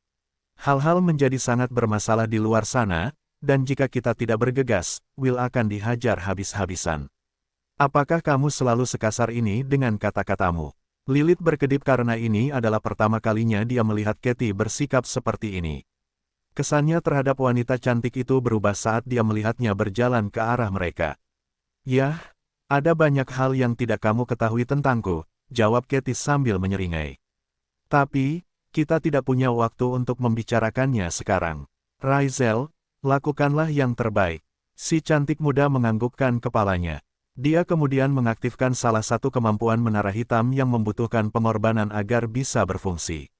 Hal-hal menjadi sangat bermasalah di luar sana, dan jika kita tidak bergegas, Will akan dihajar habis-habisan. Apakah kamu selalu sekasar ini dengan kata-katamu? Lilith berkedip karena ini adalah pertama kalinya dia melihat Katie bersikap seperti ini. Kesannya terhadap wanita cantik itu berubah saat dia melihatnya berjalan ke arah mereka. Yah, ada banyak hal yang tidak kamu ketahui tentangku, jawab Katie sambil menyeringai. Tapi, kita tidak punya waktu untuk membicarakannya sekarang. Raizel, lakukanlah yang terbaik. Si cantik muda menganggukkan kepalanya. Dia kemudian mengaktifkan salah satu kemampuan menara hitam yang membutuhkan pengorbanan agar bisa berfungsi.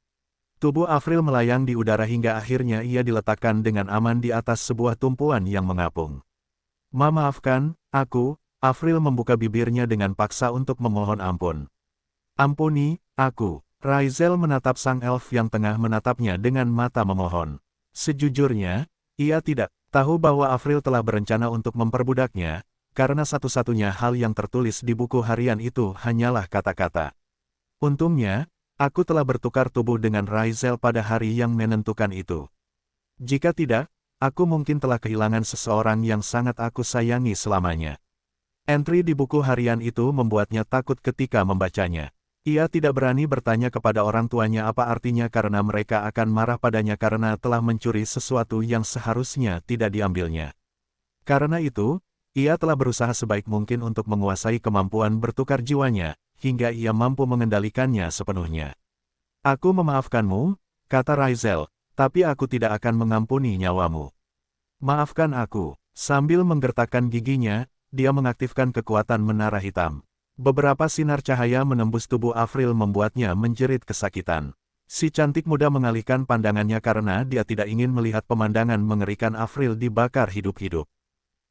Tubuh Avril melayang di udara hingga akhirnya ia diletakkan dengan aman di atas sebuah tumpuan yang mengapung. Maafkan, aku, Avril membuka bibirnya dengan paksa untuk memohon ampun. Ampuni, aku. Raizel menatap sang elf yang tengah menatapnya dengan mata memohon. Sejujurnya, ia tidak tahu bahwa Avril telah berencana untuk memperbudaknya, karena satu-satunya hal yang tertulis di buku harian itu hanyalah kata-kata. Untungnya, aku telah bertukar tubuh dengan Raizel pada hari yang menentukan itu. Jika tidak, aku mungkin telah kehilangan seseorang yang sangat aku sayangi selamanya. Entry di buku harian itu membuatnya takut ketika membacanya. Ia tidak berani bertanya kepada orang tuanya apa artinya karena mereka akan marah padanya karena telah mencuri sesuatu yang seharusnya tidak diambilnya. Karena itu, ia telah berusaha sebaik mungkin untuk menguasai kemampuan bertukar jiwanya, hingga ia mampu mengendalikannya sepenuhnya. Aku memaafkanmu, kata Raizel, tapi aku tidak akan mengampuni nyawamu. Maafkan aku. Sambil menggertakkan giginya, dia mengaktifkan kekuatan menara hitam. Beberapa sinar cahaya menembus tubuh Avril membuatnya menjerit kesakitan. Si cantik muda mengalihkan pandangannya karena dia tidak ingin melihat pemandangan mengerikan Avril dibakar hidup-hidup.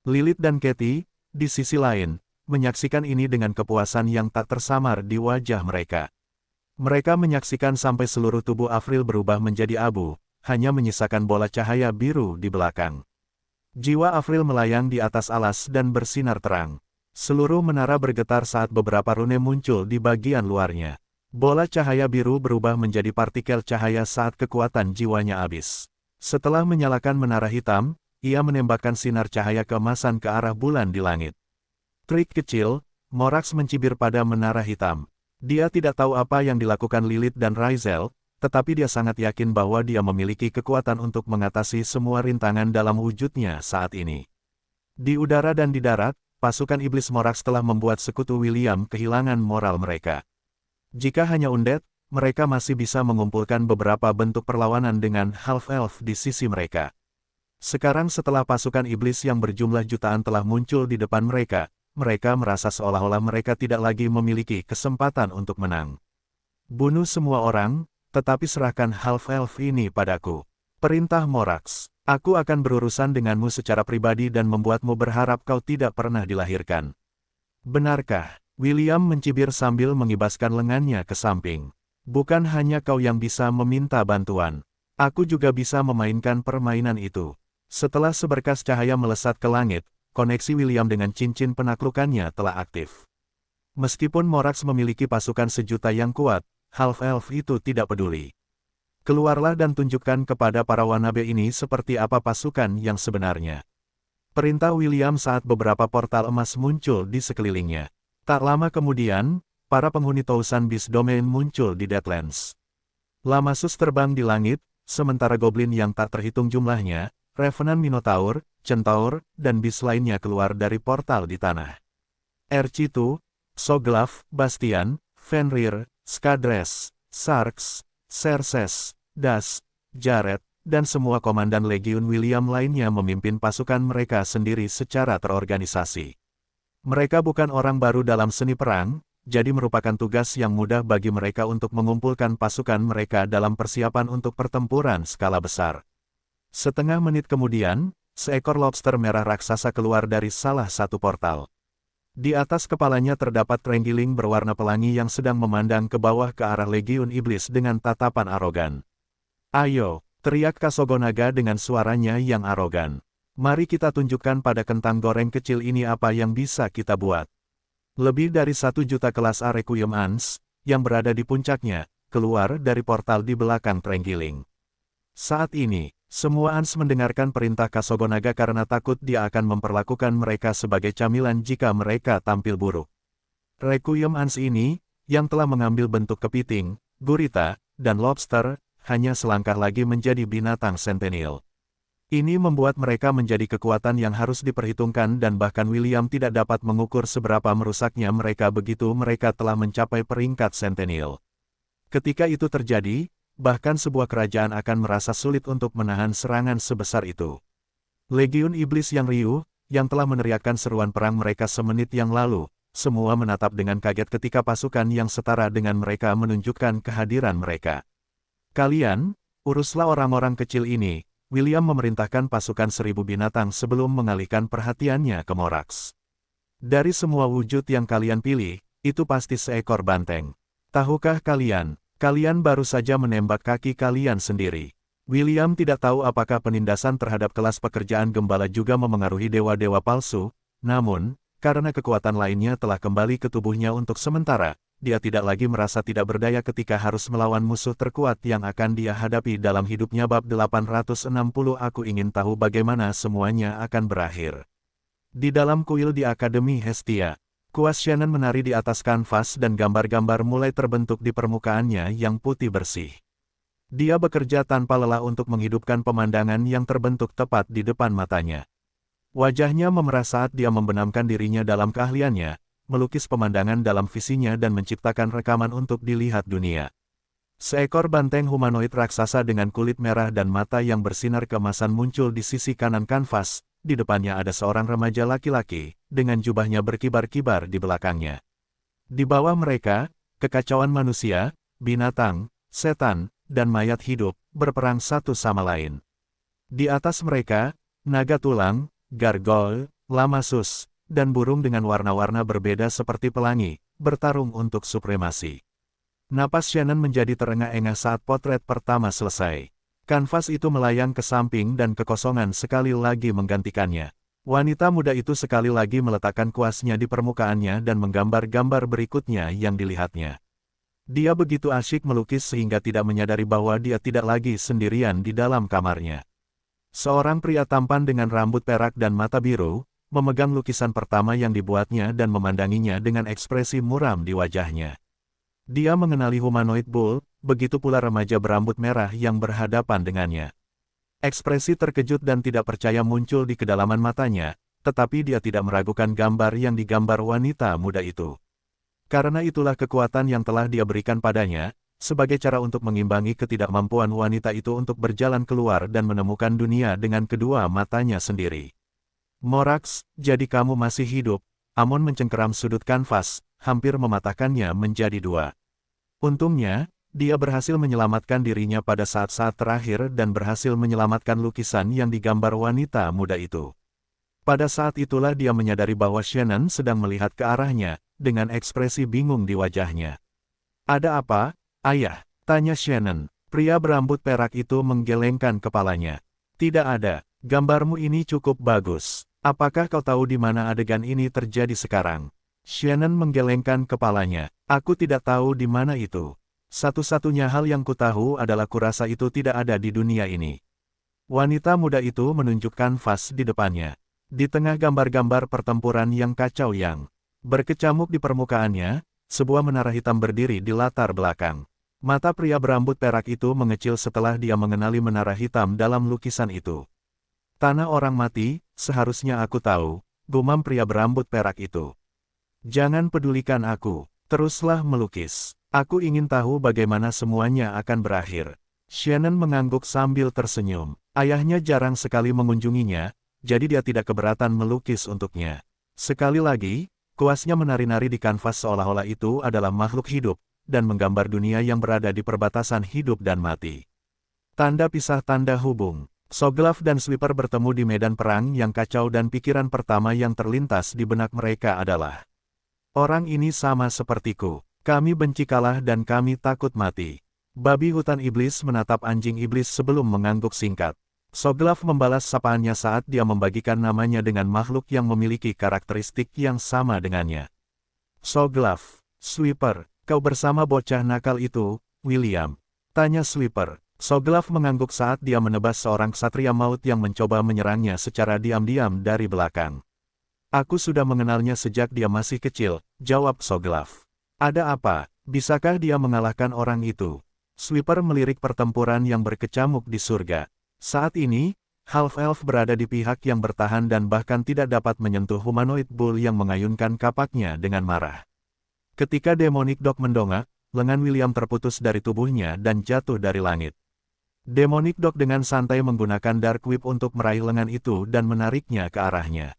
Lilith dan Katie, di sisi lain, menyaksikan ini dengan kepuasan yang tak tersamar di wajah mereka. Mereka menyaksikan sampai seluruh tubuh Avril berubah menjadi abu, hanya menyisakan bola cahaya biru di belakang. Jiwa Avril melayang di atas alas dan bersinar terang. Seluruh menara bergetar saat beberapa rune muncul di bagian luarnya. Bola cahaya biru berubah menjadi partikel cahaya saat kekuatan jiwanya habis. Setelah menyalakan menara hitam, ia menembakkan sinar cahaya keemasan ke arah bulan di langit. Trik kecil, Morax mencibir pada menara hitam. Dia tidak tahu apa yang dilakukan Lilith dan Raizel, tetapi dia sangat yakin bahwa dia memiliki kekuatan untuk mengatasi semua rintangan dalam wujudnya saat ini. Di udara dan di darat, pasukan iblis Morax telah membuat sekutu William kehilangan moral mereka. Jika hanya undead, mereka masih bisa mengumpulkan beberapa bentuk perlawanan dengan half-elf di sisi mereka. Sekarang setelah pasukan iblis yang berjumlah jutaan telah muncul di depan mereka, mereka merasa seolah-olah mereka tidak lagi memiliki kesempatan untuk menang. Bunuh semua orang, tetapi serahkan half-elf ini padaku. Perintah Morax. Aku akan berurusan denganmu secara pribadi dan membuatmu berharap kau tidak pernah dilahirkan. Benarkah? William mencibir sambil mengibaskan lengannya ke samping. Bukan hanya kau yang bisa meminta bantuan. Aku juga bisa memainkan permainan itu. Setelah seberkas cahaya melesat ke langit, koneksi William dengan cincin penaklukannya telah aktif. Meskipun Morax memiliki pasukan sejuta yang kuat, half-elf itu tidak peduli. Keluarlah dan tunjukkan kepada para wanabe ini seperti apa pasukan yang sebenarnya. Perintah William saat beberapa portal emas muncul di sekelilingnya. Tak lama kemudian, para penghuni Thousand Beast Domain muncul di Deadlands. Lamasus terbang di langit, sementara goblin yang tak terhitung jumlahnya, Revenant Minotaur, Centaur, dan Beast lainnya keluar dari portal di tanah. Ercitu, Soglav, Bastian, Fenrir, Skadres, Sarks, Xerxes, Das, Jared, dan semua komandan Legiun William lainnya memimpin pasukan mereka sendiri secara terorganisasi. Mereka bukan orang baru dalam seni perang, jadi merupakan tugas yang mudah bagi mereka untuk mengumpulkan pasukan mereka dalam persiapan untuk pertempuran skala besar. Setengah menit kemudian, seekor lobster merah raksasa keluar dari salah satu portal. Di atas kepalanya terdapat terenggiling berwarna pelangi yang sedang memandang ke bawah ke arah Legiun Iblis dengan tatapan arogan. "Ayo," teriak Kasogonaga dengan suaranya yang arogan. "Mari kita tunjukkan pada kentang goreng kecil ini apa yang bisa kita buat." Lebih dari 1 juta kelas A Requiem Ans, yang berada di puncaknya, keluar dari portal di belakang terenggiling. Saat ini, semua Ans mendengarkan perintah Kasogonaga karena takut dia akan memperlakukan mereka sebagai camilan jika mereka tampil buruk. Requiem Ans ini, yang telah mengambil bentuk kepiting, gurita, dan lobster, hanya selangkah lagi menjadi binatang sentinel. Ini membuat mereka menjadi kekuatan yang harus diperhitungkan dan bahkan William tidak dapat mengukur seberapa merusaknya mereka begitu mereka telah mencapai peringkat sentinel. Ketika itu terjadi, bahkan sebuah kerajaan akan merasa sulit untuk menahan serangan sebesar itu. Legiun Iblis yang riuh, yang telah meneriakkan seruan perang mereka semenit yang lalu, semua menatap dengan kaget ketika pasukan yang setara dengan mereka menunjukkan kehadiran mereka. "Kalian, uruslah orang-orang kecil ini," William memerintahkan pasukan 1.000 binatang sebelum mengalihkan perhatiannya ke Morax. "Dari semua wujud yang kalian pilih, itu pasti seekor banteng. Tahukah kalian, kalian baru saja menembak kaki kalian sendiri." William tidak tahu apakah penindasan terhadap kelas pekerjaan gembala juga memengaruhi dewa-dewa palsu, namun, karena kekuatan lainnya telah kembali ke tubuhnya untuk sementara, dia tidak lagi merasa tidak berdaya ketika harus melawan musuh terkuat yang akan dia hadapi dalam hidupnya. Bab 860. Aku ingin tahu bagaimana semuanya akan berakhir. Di dalam kuil di Akademi Hestia, kuas Shannon menari di atas kanvas dan gambar-gambar mulai terbentuk di permukaannya yang putih bersih. Dia bekerja tanpa lelah untuk menghidupkan pemandangan yang terbentuk tepat di depan matanya. Wajahnya memerah saat dia membenamkan dirinya dalam keahliannya, melukis pemandangan dalam visinya dan menciptakan rekaman untuk dilihat dunia. Seekor banteng humanoid raksasa dengan kulit merah dan mata yang bersinar keemasan muncul di sisi kanan kanvas, di depannya ada seorang remaja laki-laki, dengan jubahnya berkibar-kibar di belakangnya. Di bawah mereka, kekacauan manusia, binatang, setan, dan mayat hidup, berperang satu sama lain. Di atas mereka, naga tulang, gargoyle, lamasus, dan burung dengan warna-warna berbeda seperti pelangi, bertarung untuk supremasi. Napas Shannon menjadi terengah-engah saat potret pertama selesai. Kanvas itu melayang ke samping dan kekosongan sekali lagi menggantikannya. Wanita muda itu sekali lagi meletakkan kuasnya di permukaannya dan menggambar gambar berikutnya yang dilihatnya. Dia begitu asyik melukis sehingga tidak menyadari bahwa dia tidak lagi sendirian di dalam kamarnya. Seorang pria tampan dengan rambut perak dan mata biru, memegang lukisan pertama yang dibuatnya dan memandanginya dengan ekspresi muram di wajahnya. Dia mengenali humanoid bull, begitu pula remaja berambut merah yang berhadapan dengannya. Ekspresi terkejut dan tidak percaya muncul di kedalaman matanya, tetapi dia tidak meragukan gambar yang digambar wanita muda itu. Karena itulah kekuatan yang telah dia berikan padanya, sebagai cara untuk mengimbangi ketidakmampuan wanita itu untuk berjalan keluar dan menemukan dunia dengan kedua matanya sendiri. "Morax, jadi kamu masih hidup?" Amon mencengkeram sudut kanvas, hampir mematahkannya menjadi dua. Untungnya, dia berhasil menyelamatkan dirinya pada saat-saat terakhir dan berhasil menyelamatkan lukisan yang digambar wanita muda itu. Pada saat itulah dia menyadari bahwa Shannon sedang melihat ke arahnya, dengan ekspresi bingung di wajahnya. "Ada apa, ayah?" tanya Shannon. Pria berambut perak itu menggelengkan kepalanya. "Tidak ada, gambarmu ini cukup bagus. Apakah kau tahu di mana adegan ini terjadi sekarang?" Shannon menggelengkan kepalanya. "Aku tidak tahu di mana itu. Satu-satunya hal yang kutahu adalah kurasa itu tidak ada di dunia ini." Wanita muda itu menunjukkan vas di depannya. Di tengah gambar-gambar pertempuran yang kacau yang berkecamuk di permukaannya, sebuah menara hitam berdiri di latar belakang. Mata pria berambut perak itu mengecil setelah dia mengenali menara hitam dalam lukisan itu. "Tanah orang mati, seharusnya aku tahu," gumam pria berambut perak itu. "Jangan pedulikan aku, teruslah melukis. Aku ingin tahu bagaimana semuanya akan berakhir." Shannon mengangguk sambil tersenyum. Ayahnya jarang sekali mengunjunginya, jadi dia tidak keberatan melukis untuknya. Sekali lagi, kuasnya menari-nari di kanvas seolah-olah itu adalah makhluk hidup, dan menggambar dunia yang berada di perbatasan hidup dan mati. Tanda pisah tanda hubung. Soglaf dan Sweeper bertemu di medan perang yang kacau dan pikiran pertama yang terlintas di benak mereka adalah, orang ini sama sepertiku. Kami benci kalah dan kami takut mati. Babi hutan iblis menatap anjing iblis sebelum mengangguk singkat. Soglaf membalas sapaannya saat dia membagikan namanya dengan makhluk yang memiliki karakteristik yang sama dengannya. Soglaf, Sweeper, kau bersama bocah nakal itu, William? Tanya Sweeper. Soglaf mengangguk saat dia menebas seorang ksatria maut yang mencoba menyerangnya secara diam-diam dari belakang. Aku sudah mengenalnya sejak dia masih kecil, jawab Soglaf. Ada apa? Bisakah dia mengalahkan orang itu? Sweeper melirik pertempuran yang berkecamuk di surga. Saat ini, Half-Elf berada di pihak yang bertahan dan bahkan tidak dapat menyentuh humanoid bull yang mengayunkan kapaknya dengan marah. Ketika Demonic Dog mendongak, lengan William terputus dari tubuhnya dan jatuh dari langit. Demonic Dog dengan santai menggunakan Dark Whip untuk meraih lengan itu dan menariknya ke arahnya.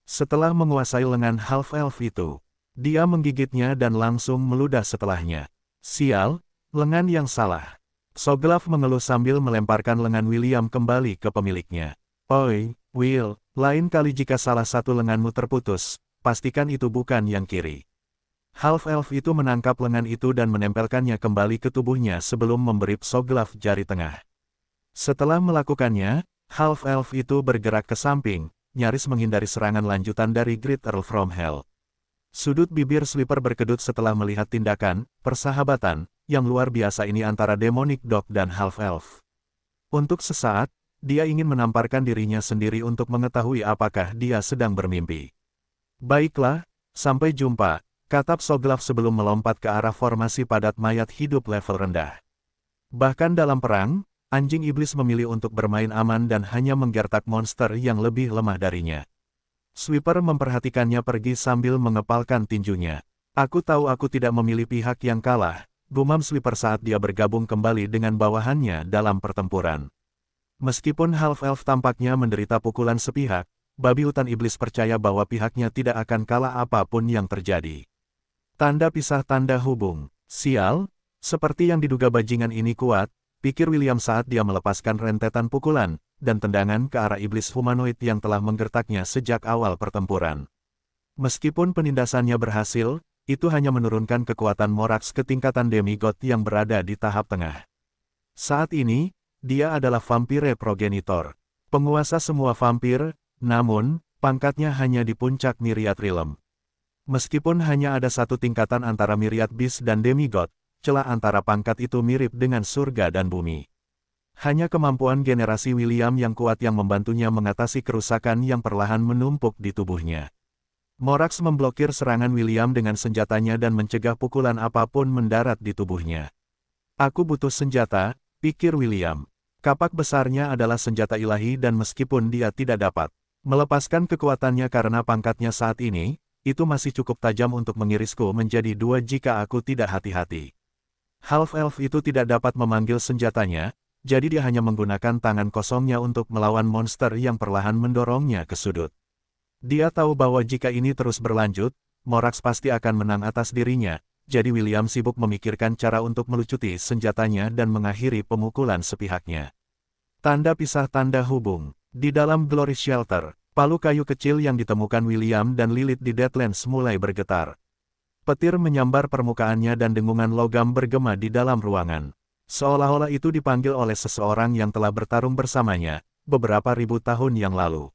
Setelah menguasai lengan Half-Elf itu, dia menggigitnya dan langsung meludah setelahnya. Sial, lengan yang salah. Soglaf mengeluh sambil melemparkan lengan William kembali ke pemiliknya. Oi, Will, lain kali jika salah satu lenganmu terputus, pastikan itu bukan yang kiri. Half-Elf itu menangkap lengan itu dan menempelkannya kembali ke tubuhnya sebelum memberi Soglaf jari tengah. Setelah melakukannya, Half-Elf itu bergerak ke samping, nyaris menghindari serangan lanjutan dari Great Earl from Hell. Sudut bibir Sweeper berkedut setelah melihat tindakan persahabatan yang luar biasa ini antara Demonic Dog dan Half-Elf. Untuk sesaat, dia ingin menamparkan dirinya sendiri untuk mengetahui apakah dia sedang bermimpi. Baiklah, sampai jumpa, kata Soglaf sebelum melompat ke arah formasi padat mayat hidup level rendah. Bahkan dalam perang, anjing iblis memilih untuk bermain aman dan hanya menggertak monster yang lebih lemah darinya. Sweeper memperhatikannya pergi sambil mengepalkan tinjunya. Aku tahu aku tidak memilih pihak yang kalah, gumam Sweeper saat dia bergabung kembali dengan bawahannya dalam pertempuran. Meskipun Half-Elf tampaknya menderita pukulan sepihak, babi hutan iblis percaya bahwa pihaknya tidak akan kalah apapun yang terjadi. Tanda pisah tanda hubung. Sial, seperti yang diduga bajingan ini kuat, pikir William saat dia melepaskan rentetan pukulan dan tendangan ke arah iblis humanoid yang telah menggertaknya sejak awal pertempuran. Meskipun penindasannya berhasil, itu hanya menurunkan kekuatan Morax ke tingkatan demigod yang berada di tahap tengah. Saat ini, dia adalah vampire progenitor, penguasa semua vampir, namun, pangkatnya hanya di puncak Myriad Realm. Meskipun hanya ada satu tingkatan antara Myriad Beast dan demigod, celah antara pangkat itu mirip dengan surga dan bumi. Hanya kemampuan generasi William yang kuat yang membantunya mengatasi kerusakan yang perlahan menumpuk di tubuhnya. Morax memblokir serangan William dengan senjatanya dan mencegah pukulan apapun mendarat di tubuhnya. Aku butuh senjata, pikir William. Kapak besarnya adalah senjata ilahi dan meskipun dia tidak dapat melepaskan kekuatannya karena pangkatnya saat ini, itu masih cukup tajam untuk mengirisku menjadi dua jika aku tidak hati-hati. Half-Elf itu tidak dapat memanggil senjatanya, jadi dia hanya menggunakan tangan kosongnya untuk melawan monster yang perlahan mendorongnya ke sudut. Dia tahu bahwa jika ini terus berlanjut, Morax pasti akan menang atas dirinya, jadi William sibuk memikirkan cara untuk melucuti senjatanya dan mengakhiri pemukulan sepihaknya. Tanda pisah tanda hubung. Di dalam Glory Shelter, palu kayu kecil yang ditemukan William dan Lilith di Deadlands mulai bergetar. Petir menyambar permukaannya dan dengungan logam bergema di dalam ruangan. Seolah-olah itu dipanggil oleh seseorang yang telah bertarung bersamanya, beberapa ribu tahun yang lalu.